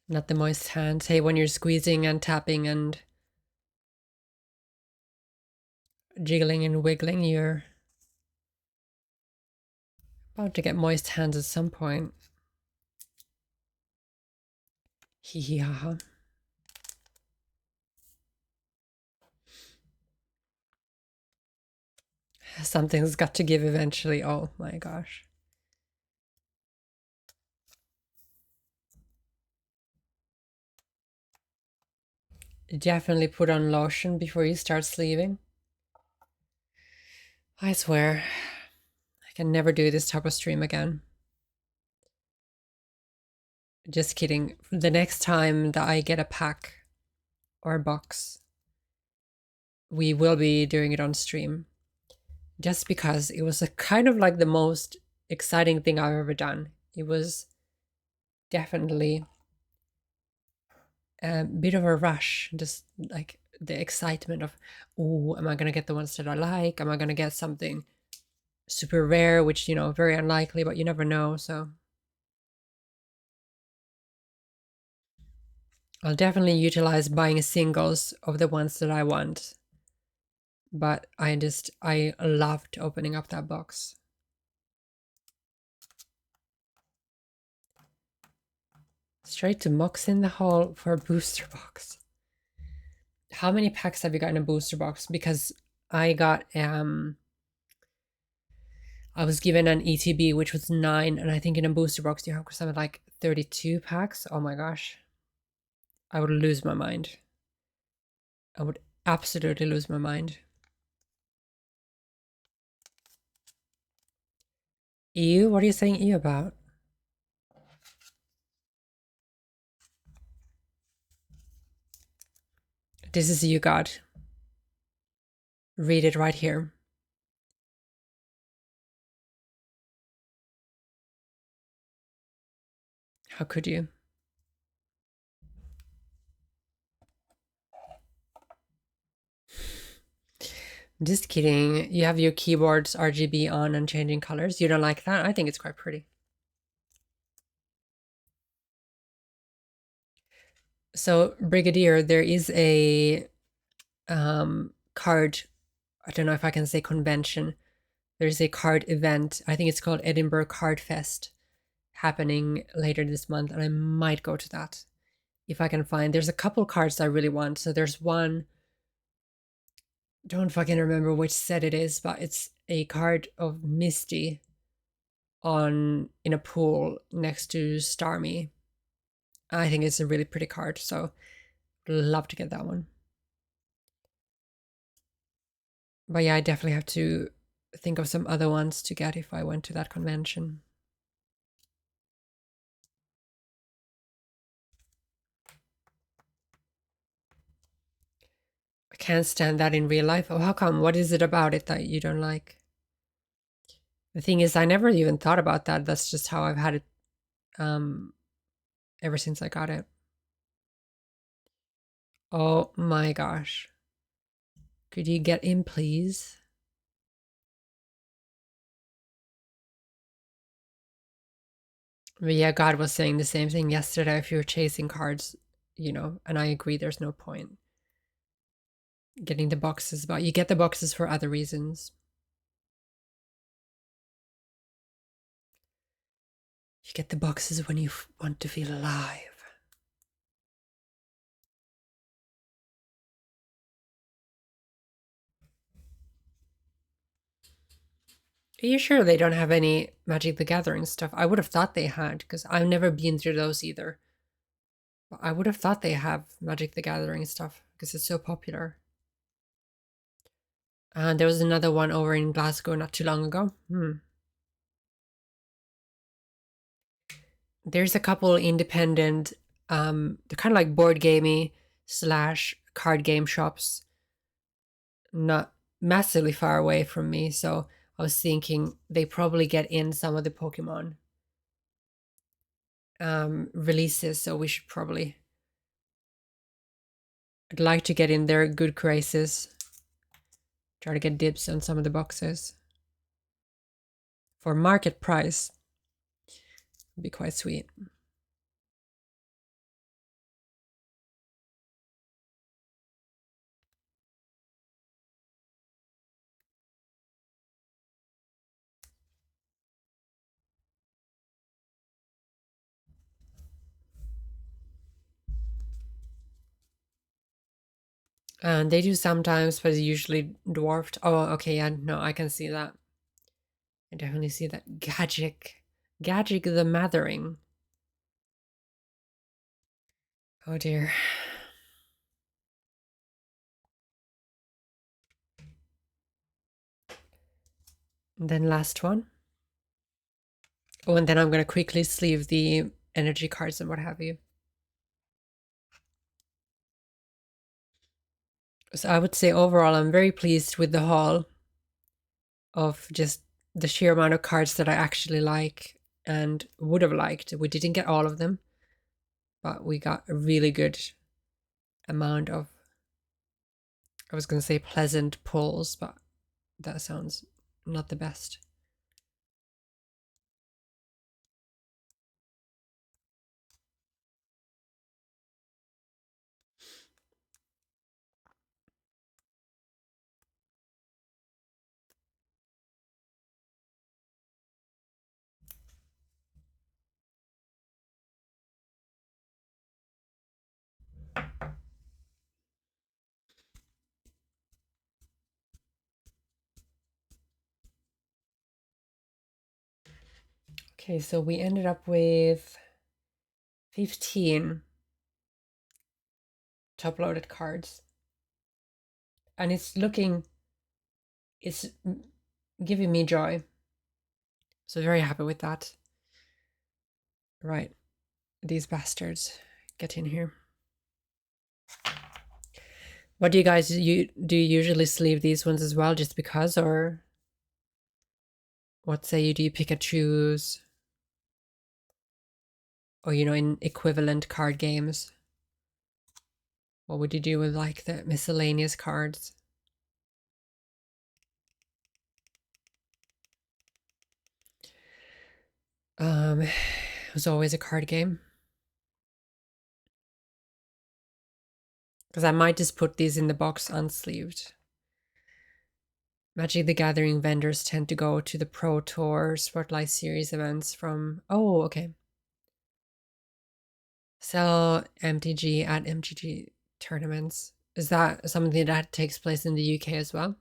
Not the moist hands. Hey, when you're squeezing and tapping and jiggling and wiggling, you're about to get moist hands at some point. Hee hee ha ha. Something's got to give eventually. Oh my gosh. Definitely put on lotion before you start sleeving. I swear, I can never do this type of stream again. Just kidding. The next time that I get a pack or a box, we will be doing it on stream. Just because it was a kind of like the most exciting thing I've ever done. It was definitely a bit of a rush, just like the excitement of, oh, am I gonna get the ones that I like? Am I gonna get something super rare, which, you know, very unlikely, but you never know. So I'll definitely utilize buying singles of the ones that I want. But I loved opening up that box. Straight to Mox in the Hall for a booster box. How many packs have you got in a booster box? Because I got, I was given an ETB, which was 9, and I think in a booster box you have something like 32 packs. Oh my gosh. I would lose my mind. I would absolutely lose my mind. Ew? What are you saying ew about? This is you, God. Read it right here. How could you? Just kidding. You have your keyboard's RGB on and changing colors. You don't like that? I think it's quite pretty. So, Brigadier, there is a card, I don't know if I can say convention. There's a card event. I think it's called Edinburgh Card Fest, happening later this month, and I might go to that if I can find. There's a couple cards I really want. So there's one, don't fucking remember which set it is, but it's a card of Misty in a pool next to Starmie. I think it's a really pretty card, so love to get that one. But yeah, I definitely have to think of some other ones to get if I went to that convention. I can't stand that in real life. Oh, how come? What is it about it that you don't like? The thing is, I never even thought about that. That's just how I've had it ever since I got it. Oh my gosh. Could you get in, please? But yeah, God was saying the same thing yesterday. If you're chasing cards, you know, and I agree, there's no point getting the boxes, but you get the boxes for other reasons. You get the boxes when you want to feel alive. Are you sure they don't have any Magic the Gathering stuff? I would have thought they had, because I've never been through those either. But I would have thought they have Magic the Gathering stuff, because it's so popular. And there was another one over in Glasgow not too long ago. There's a couple independent, they're kind of like board gamey / card game shops, not massively far away from me. So I was thinking they probably get in some of the Pokemon releases. So we should probably, I'd like to get in their good graces, try to get dibs on some of the boxes for market price. Would be quite sweet. And they do sometimes, but it's usually dwarfed. Oh, okay, yeah, no, I can see that. I definitely see that. Gadget the Mathering. Oh dear. And then last one. Oh, and then I'm going to quickly sleeve the energy cards and what have you. So I would say overall, I'm very pleased with the haul of just the sheer amount of cards that I actually like and would have liked. We didn't get all of them, but we got a really good amount of, I was going to say pleasant pulls, but that sounds not the best. Okay, so we ended up with 15 top-loaded cards. And it's giving me joy. So very happy with that. Right, these bastards, get in here. What do you guys, do you usually sleeve these ones as well just because, or what say you, do you pick and choose? Or, you know, in equivalent card games? What would you do with like the miscellaneous cards? It was always a card game. Because I might just put these in the box unsleeved. Magic the Gathering vendors tend to go to the Pro Tour Spotlight Series events from... Oh, okay. Sell MTG at MTG tournaments. Is that something that takes place in the UK as well?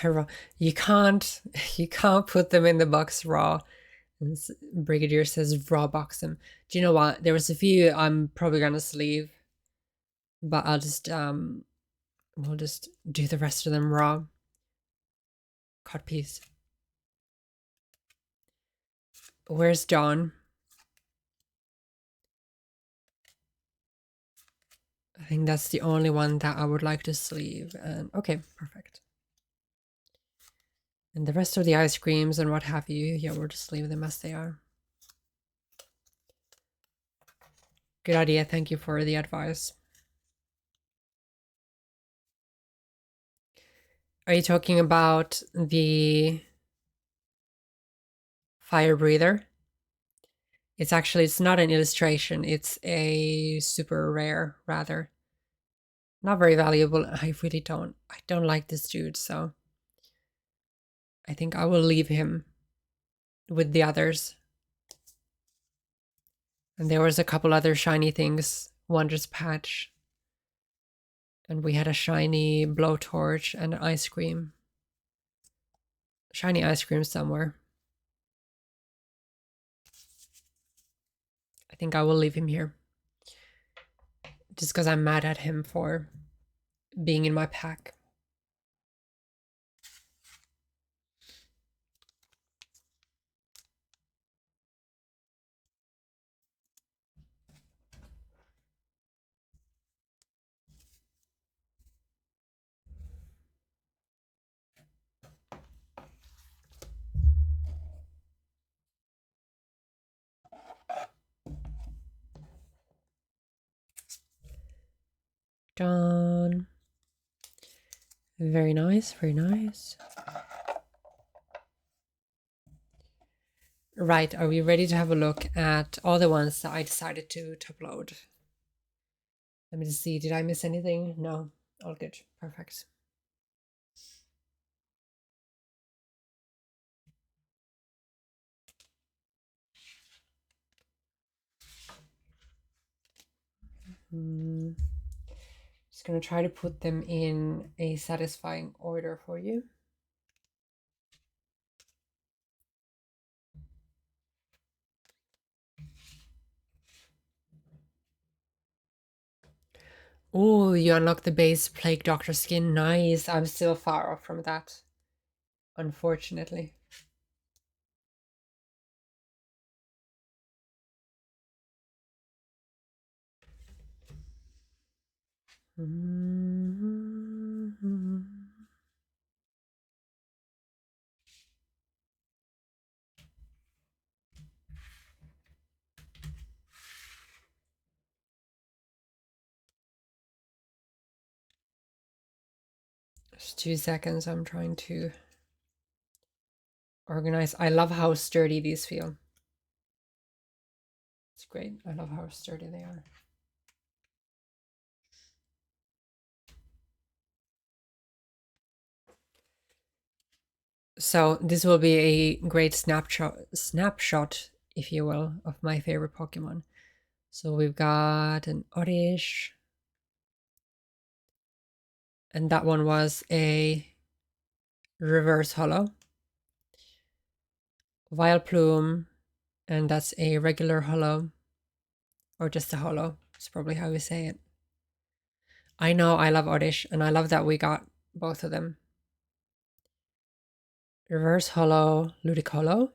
Raw. You can't put them in the box raw. And Brigadier says raw box them. Do you know what? There was a few I'm probably gonna sleeve, but I'll just we'll just do the rest of them raw. Cut piece. Where's John? I think that's the only one that I would like to sleeve. And okay, perfect. And the rest of the ice creams and what have you, yeah, we'll just leave them as they are. Good idea. Thank you for the advice. Are you talking about the fire breather? It's not an illustration. It's a super rare, rather. Not very valuable. I don't like this dude, so I think I will leave him with the others. And there was a couple other shiny things. Wondrous Patch. And we had a shiny blowtorch and an ice cream. Shiny ice cream somewhere. I think I will leave him here. Just because I'm mad at him for being in my pack. Done. Very nice, very nice. Right, are we ready to have a look at all the ones that I decided to upload? Let me just see, did I miss anything? No, all good, perfect. Just gonna try to put them in a satisfying order for you. Oh, you unlock the base Plague Doctor skin. Nice. I'm still far off from that, unfortunately. Just 2 seconds. I'm trying to organize. I love how sturdy these feel. It's great. I love how sturdy they are. So this will be a great snapshot, if you will, of my favorite Pokemon. So we've got an Oddish. And that one was a reverse holo. Vileplume, and that's a regular holo. Or just a holo. It's probably how we say it. I know I love Oddish, and I love that we got both of them. Reverse holo, Ludicolo.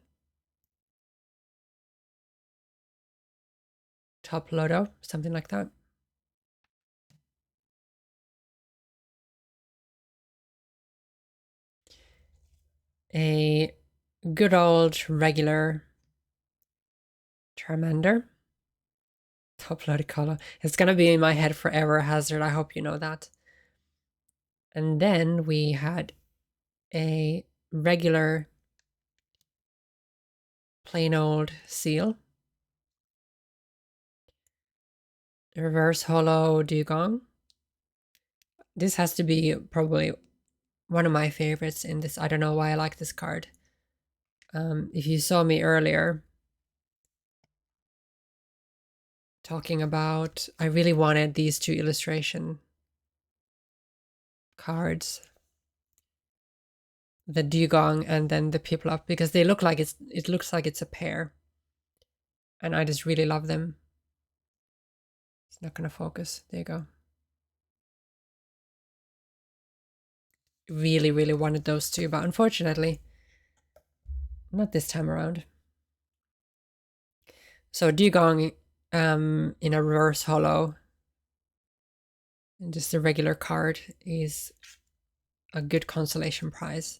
Top Lodo, something like that. A good old regular Charmander. Top Ludicolo. It's gonna be in my head forever, Hazard. I hope you know that. And then we had a regular plain old Seal. Reverse holo Dugong. This has to be probably one of my favorites in this. I don't know why I like this card. If you saw me earlier talking about, I really wanted these two illustration cards. the dugong and then the Piplup, because they look like it looks like it's a pair. And I just really love them. It's not gonna focus. There you go. Really, really wanted those two, but unfortunately, not this time around. So Dugong in a reverse holo, and just a regular card, is a good consolation prize.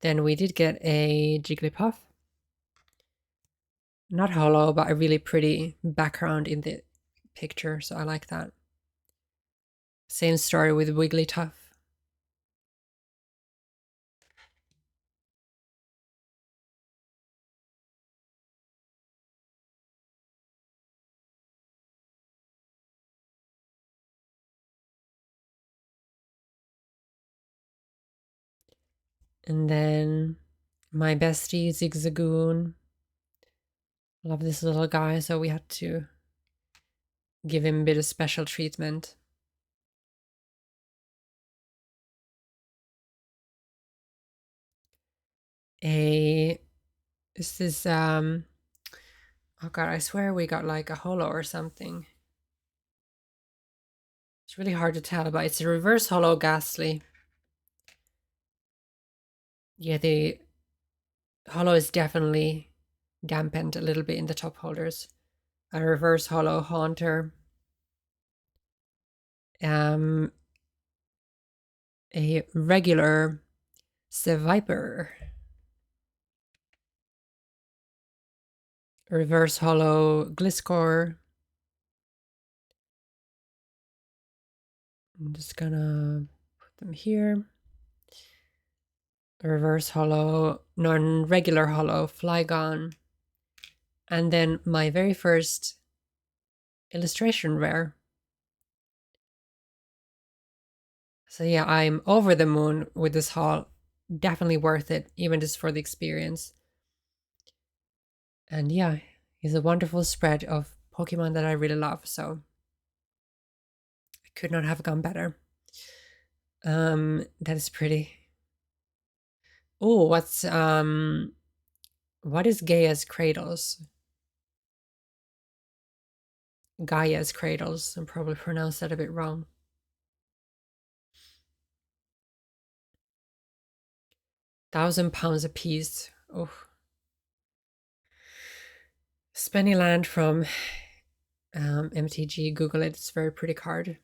Then we did get a Jigglypuff. Not holo, but a really pretty background in the picture, so I like that. Same story with Wigglytuff. And then my bestie, Zigzagoon. Love this little guy, so we had to give him a bit of special treatment. This is oh god, I swear we got like a holo or something. It's really hard to tell, but it's a reverse holo Ghastly. Yeah, the holo is definitely dampened a little bit in the top holders. A reverse holo Haunter. A regular Seviper. Reverse holo Gliscor. I'm just gonna put them here. Reverse holo, non-regular holo Flygon. And then my very first illustration rare. So yeah, I'm over the moon with this haul. Definitely worth it, even just for the experience. And yeah, it's a wonderful spread of Pokemon that I really love, so I could not have gone better. That is pretty. Oh, what is Gaia's Cradles? Gaia's Cradles. I probably pronounced that a bit wrong. £1,000 a piece. Oh. Spennyland from MTG. Google it. It's a very pretty card.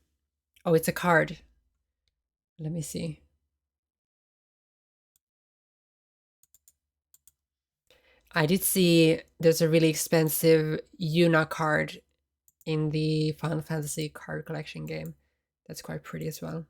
Oh, it's a card. Let me see. I did see there's a really expensive Yuna card in the Final Fantasy card collection game. That's quite pretty as well.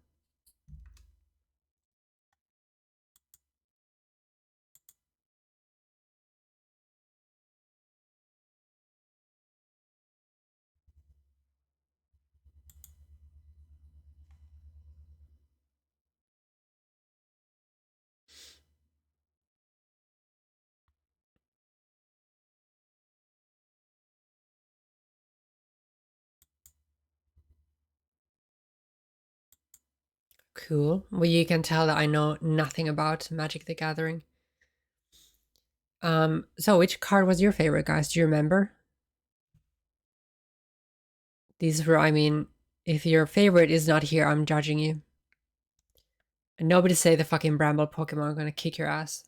Cool. Well, you can tell that I know nothing about Magic the Gathering. So which card was your favorite, guys? Do you remember? These were, I mean, if your favorite is not here, I'm judging you. And nobody say the fucking Bramble Pokemon. I'm gonna kick your ass.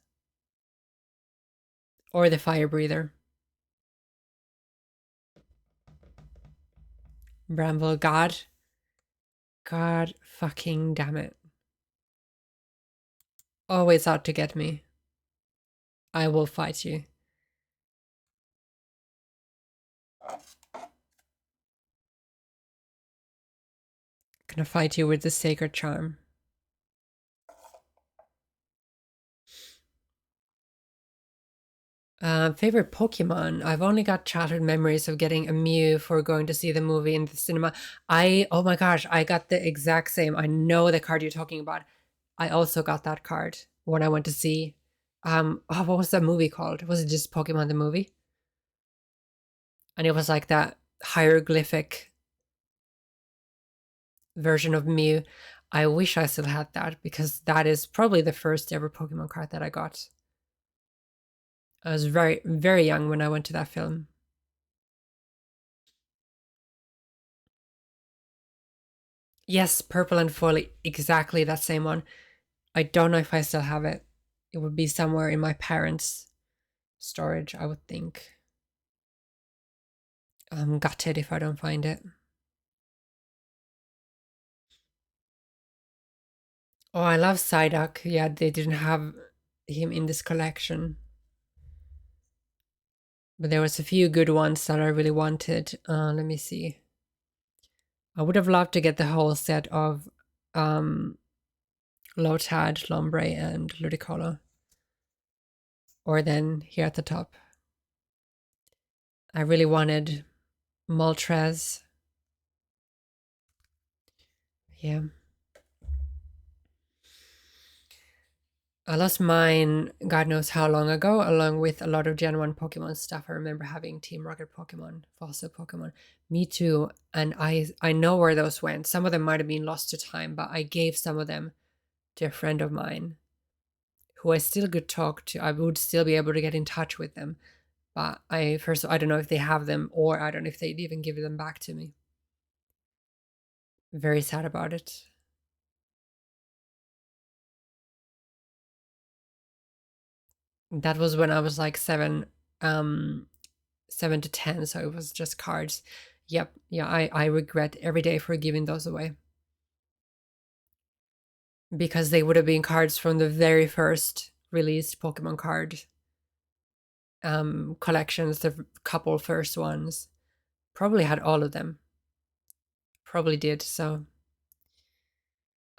Or the Fire Breather. Bramble, God. God fucking damn it. Always out to get me. I will fight you. Gonna fight you with the Sacred Charm. Favorite Pokemon? I've only got childhood memories of getting a Mew for going to see the movie in the cinema. Oh my gosh, I got the exact same. I know the card you're talking about. I also got that card when I went to see, what was that movie called? Was it just Pokemon the movie? And it was like that hieroglyphic version of Mew. I wish I still had that because that is probably the first ever Pokemon card that I got. I was very, very young when I went to that film. Yes, Purple and Foil, exactly that same one. I don't know if I still have it. It would be somewhere in my parents' storage, I would think. I'm gutted if I don't find it. Oh, I love Psyduck. Yeah, they didn't have him in this collection. But there was a few good ones that I really wanted. Let me see. I would have loved to get the whole set of Lotad, Lombre, and Ludicolo. Or then here at the top. I really wanted Moltres. Yeah. I lost mine, God knows how long ago, along with a lot of Gen 1 Pokemon stuff. I remember having Team Rocket Pokemon, Fossil Pokemon. Me too. And I know where those went. Some of them might have been lost to time, but I gave some of them to a friend of mine who I still could talk to. I would still be able to get in touch with them. But I don't know if they have them, or I don't know if they'd even give them back to me. Very sad about it. That was when I was like 7 to 10, so it was just cards. Yep, yeah, I regret every day for giving those away. Because they would have been cards from the very first released Pokemon card collections, the couple first ones. Probably had all of them. Probably did, so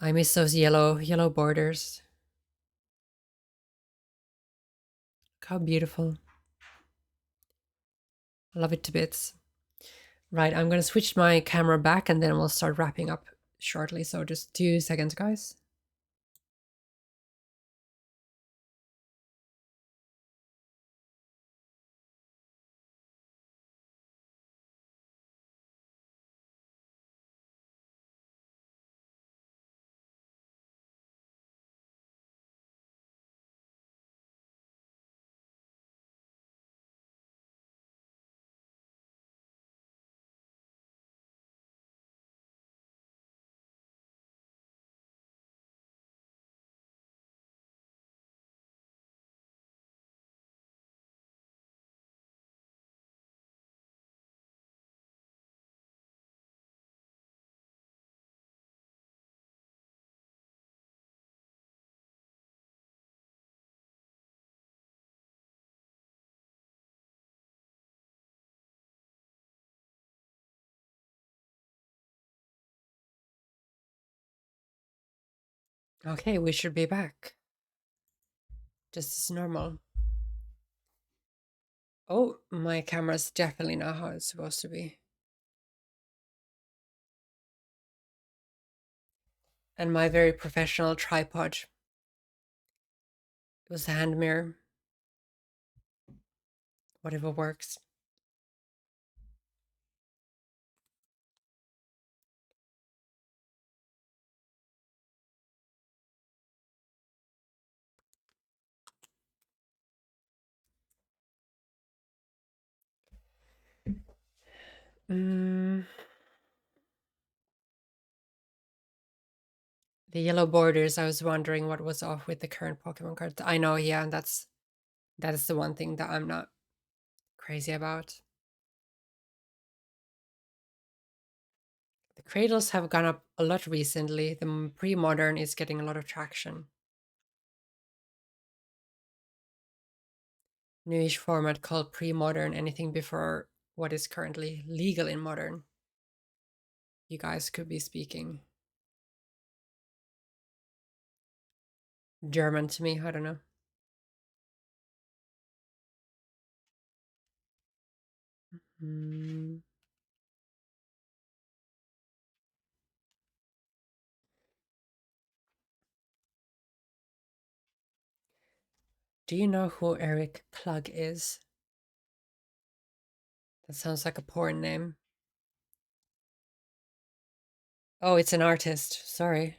I miss those yellow borders. Look how beautiful. I love it to bits. Right, I'm gonna switch my camera back and then we'll start wrapping up shortly. So just 2 seconds, guys. Okay, we should be back. Just as normal. Oh, my camera's definitely not how it's supposed to be. And my very professional tripod. It was a hand mirror. Whatever works. The yellow borders, I was wondering what was off with the current Pokemon cards. I know, yeah, that is the one thing that I'm not crazy about. The cradles have gone up a lot recently. The pre-modern is getting a lot of traction. Newish format called pre-modern, anything before what is currently legal in modern. You guys could be speaking German to me, I don't know. Do you know who Eric Klug is? That sounds like a porn name. Oh, it's an artist. Sorry.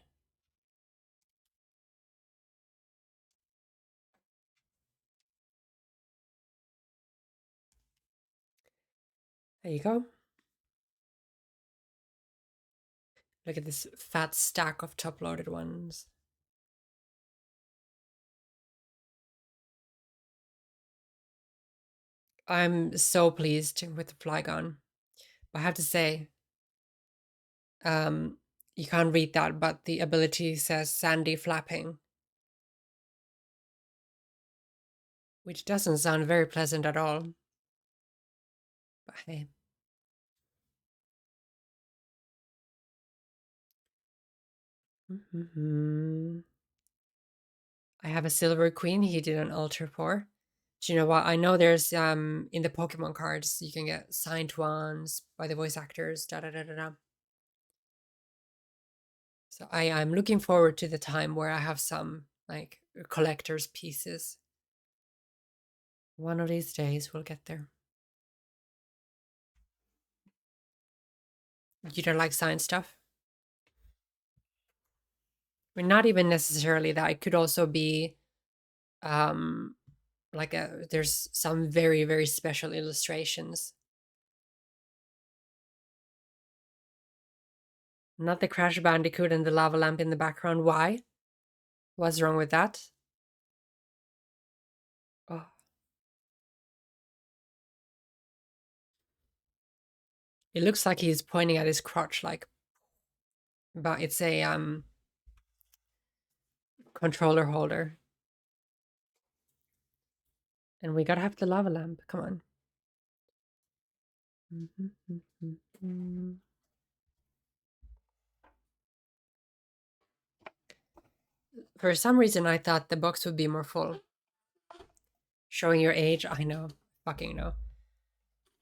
There you go. Look at this fat stack of top-loaded ones. I'm so pleased with the Flygon. I have to say, you can't read that, but the ability says sandy flapping, which doesn't sound very pleasant at all. But hey. I have a Silver Queen he did an alter for. Do you know what? I know there's in the Pokemon cards you can get signed ones by the voice actors, da da da da da. So I'm looking forward to the time where I have some like collector's pieces. One of these days we'll get there. You don't like signed stuff? I mean, not even necessarily that. It could also be like there's some very, very special illustrations. Not the Crash Bandicoot and the lava lamp in the background. Why? What's wrong with that? Oh. It looks like he's pointing at his crotch, like, but it's a controller holder. And we gotta have the lava lamp. Come on. For some reason, I thought the box would be more full. Showing your age, I know, fucking know.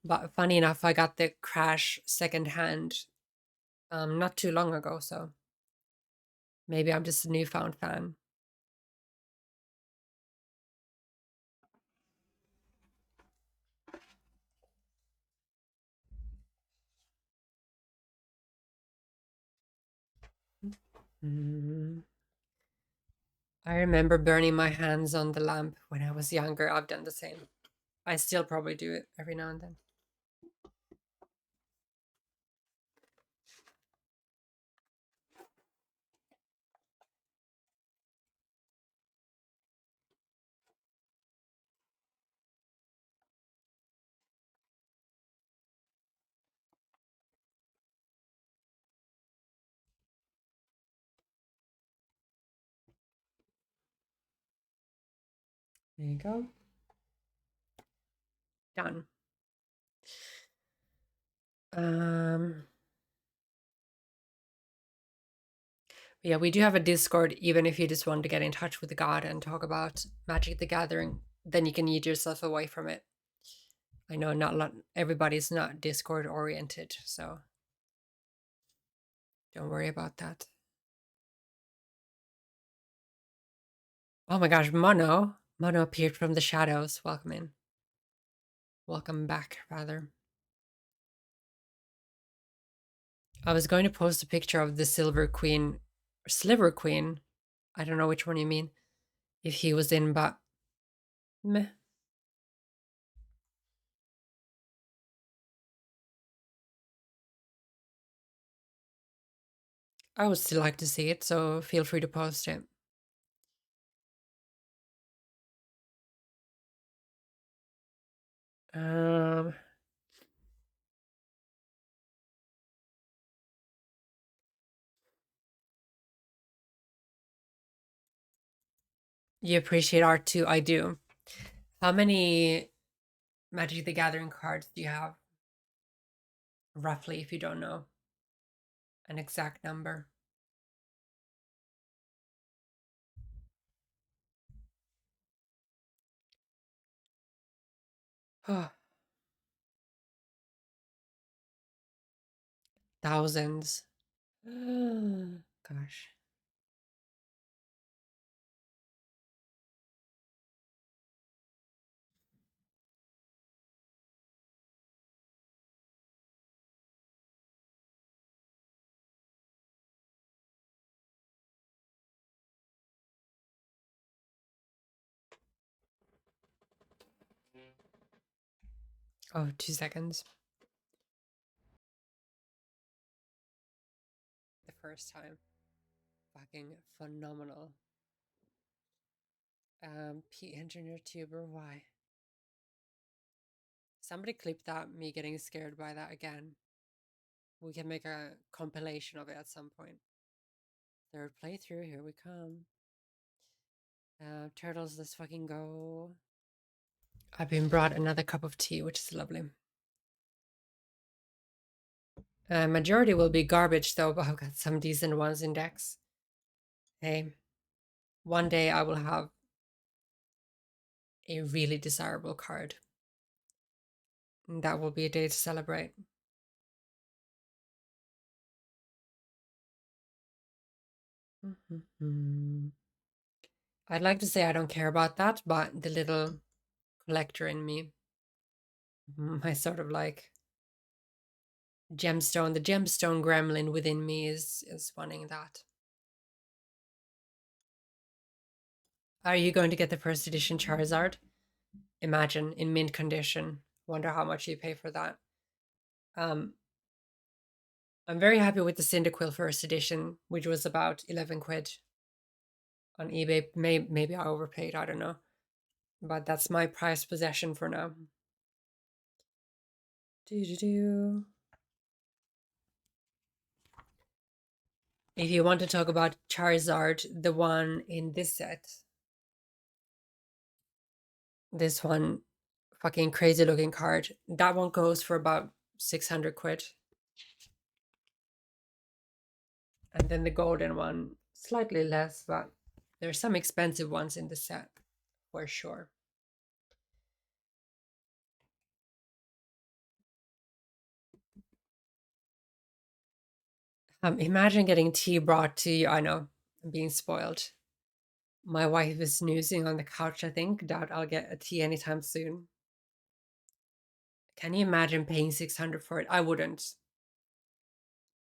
But funny enough, I got the Crash secondhand not too long ago, so maybe I'm just a newfound fan. I remember burning my hands on the lamp when I was younger. I've done the same. I still probably do it every now and then. There you go. Done. Yeah, we do have a Discord, even if you just want to get in touch with God and talk about Magic the Gathering, then you can eat yourself away from it. I know everybody's not Discord oriented, so don't worry about that. Oh my gosh, Mono appeared from the shadows. Welcome in. Welcome back, rather. I was going to post a picture of the Sliver Queen. I don't know which one you mean. If he was in, but meh. I would still like to see it, so feel free to post it. You appreciate art too? I do. How many Magic the Gathering cards do you have? Roughly, if you don't know an exact number. Thousands. Gosh. Oh, 2 seconds. first time. Fucking phenomenal. P engineer tuber, why? Somebody clip that, me getting scared by that again. We can make a compilation of it at some point. Third playthrough, here we come. Turtles, let's fucking go. I've been brought another cup of tea, which is lovely. Majority will be garbage though, but I've got some decent ones in decks. Hey, one day I will have a really desirable card. And that will be a day to celebrate. I'd like to say I don't care about that, but the little collector in me, my sort of like gemstone, the gemstone gremlin within me is wanting that. Are you going to get the first edition Charizard? Imagine, in mint condition. Wonder how much you pay for that. I'm very happy with the Cyndaquil first edition, which was about 11 quid on eBay. Maybe I overpaid, I don't know. But that's my prized possession for now. If you want to talk about Charizard, the one in this set, this one, fucking crazy looking card, that one goes for about 600 quid. And then the golden one, slightly less, but there's some expensive ones in the set, for sure. Imagine getting tea brought to you. I know, I'm being spoiled. My wife is snoozing on the couch, I think. Doubt I'll get a tea anytime soon. Can you imagine paying 600 for it? I wouldn't.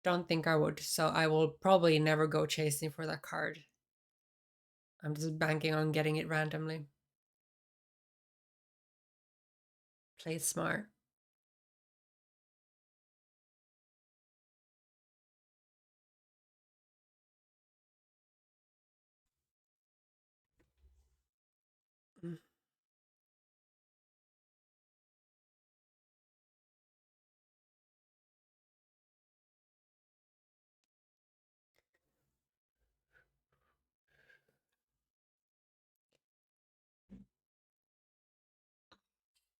Don't think I would. So I will probably never go chasing for that card. I'm just banking on getting it randomly. Play smart.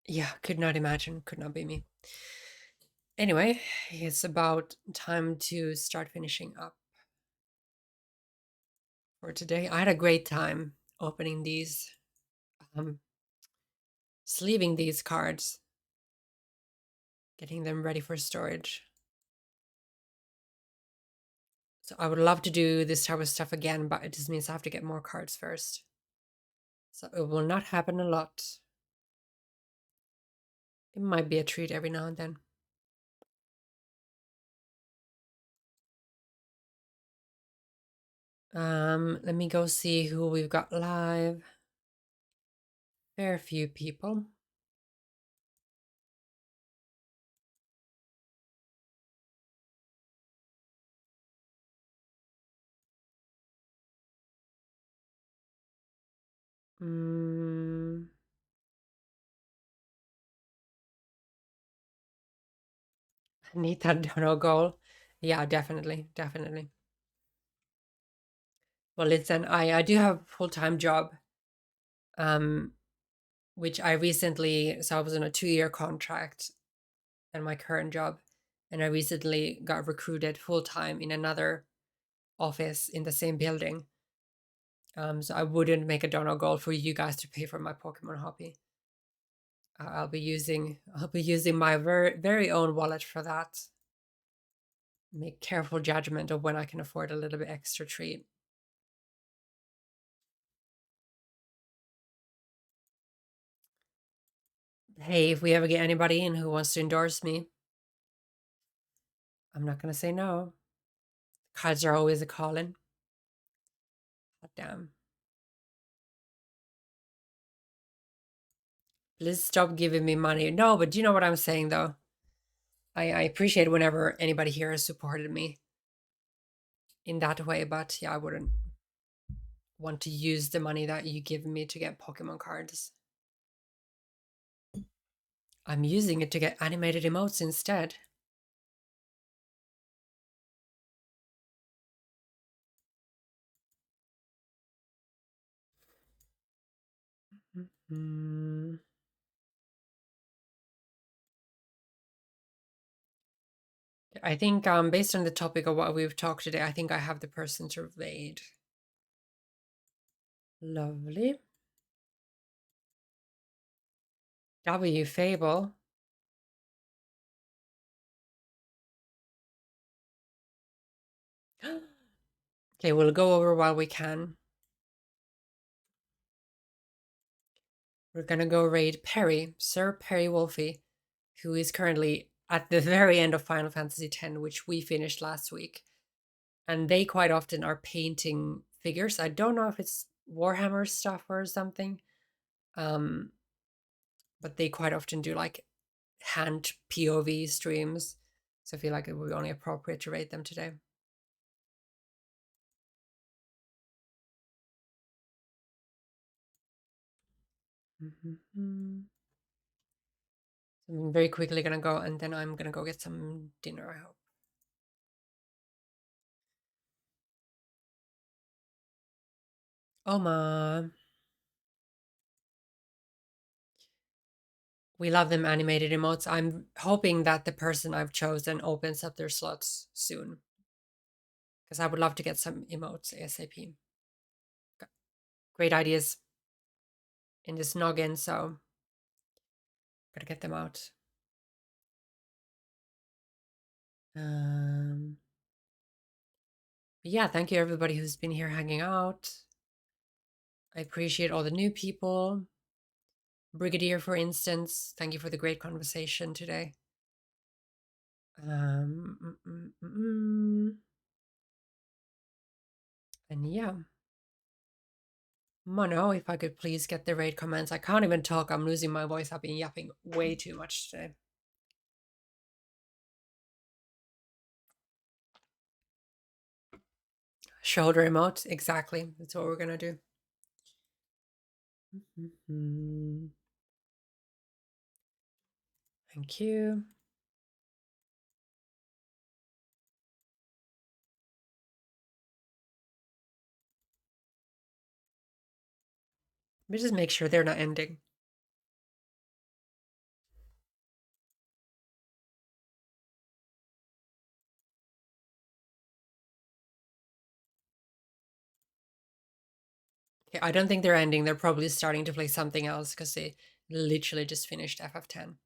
Yeah, could not imagine. Could not be me. Anyway, it's about time to start finishing up for today. I had a great time opening these, sleeving these cards, getting them ready for storage. So I would love to do this type of stuff again, but it just means I have to get more cards first. So it will not happen a lot. It might be a treat every now and then. Let me go see who we've got live. Very few people. I need that dono goal. Yeah, definitely. Definitely. Well, listen, I do have a full-time job, which I recently, so I was on a 2-year contract in my current job, and I recently got recruited full-time in another office in the same building. So I wouldn't make a dono goal for you guys to pay for my Pokemon hobby. I'll be using my very own wallet for that. Make careful judgment of when I can afford a little bit extra treat. Hey, if we ever get anybody in who wants to endorse me, I'm not gonna say no. Cards are always a calling. God damn. Please stop giving me money. No, but you know what I'm saying though. I appreciate whenever anybody here has supported me. in that way, but yeah, I wouldn't want to use the money that you give me to get Pokemon cards. I'm using it to get animated emotes instead. Mm. I think based on the topic of what we've talked today, I think I have the person to raid. Lovely. W Fable. Okay, we'll go over while we can. We're gonna go raid Perry, Sir Perry Wolfie, who is currently at the very end of Final Fantasy X, which we finished last week. And they quite often are painting figures. I don't know if it's Warhammer stuff or something. But they quite often do like hand POV streams. So I feel like it would be only appropriate to rate them today. I'm very quickly gonna go, and then I'm gonna go get some dinner, I hope. Oma. We love them animated emotes. I'm hoping that the person I've chosen opens up their slots soon, because I would love to get some emotes ASAP. Got great ideas in this noggin, so gotta get them out. But yeah, thank you everybody who's been here hanging out. I appreciate all the new people. Brigadier, for instance, thank you for the great conversation today. And yeah. Mono, if I could please get the raid comments. I can't even talk. I'm losing my voice. I've been yapping way too much today. Shoulder emote. Exactly. That's what we're going to do. Thank you. Let me just make sure they're not ending. Okay, I don't think they're ending. They're probably starting to play something else because they literally just finished FF10.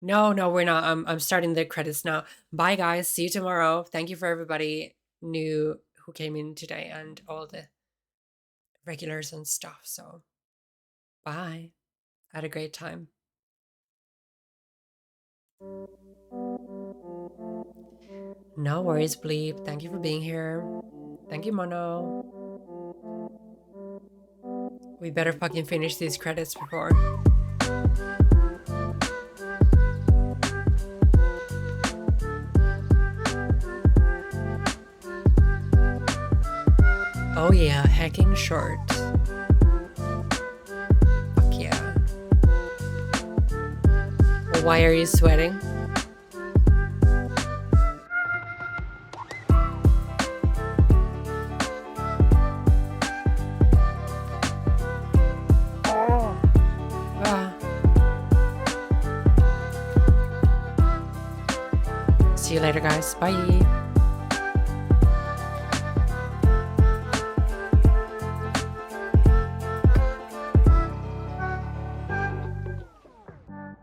No, we're not. I'm starting the credits now. Bye, guys. See you tomorrow. Thank you for everybody new who came in today and all the regulars and stuff. So, bye. Had a great time. No worries, Bleep. Thank you for being here. Thank you, Mono. We better fucking finish these credits before. Oh yeah, hacking short. Fuck yeah. Well, why are you sweating? See you later, guys. Bye.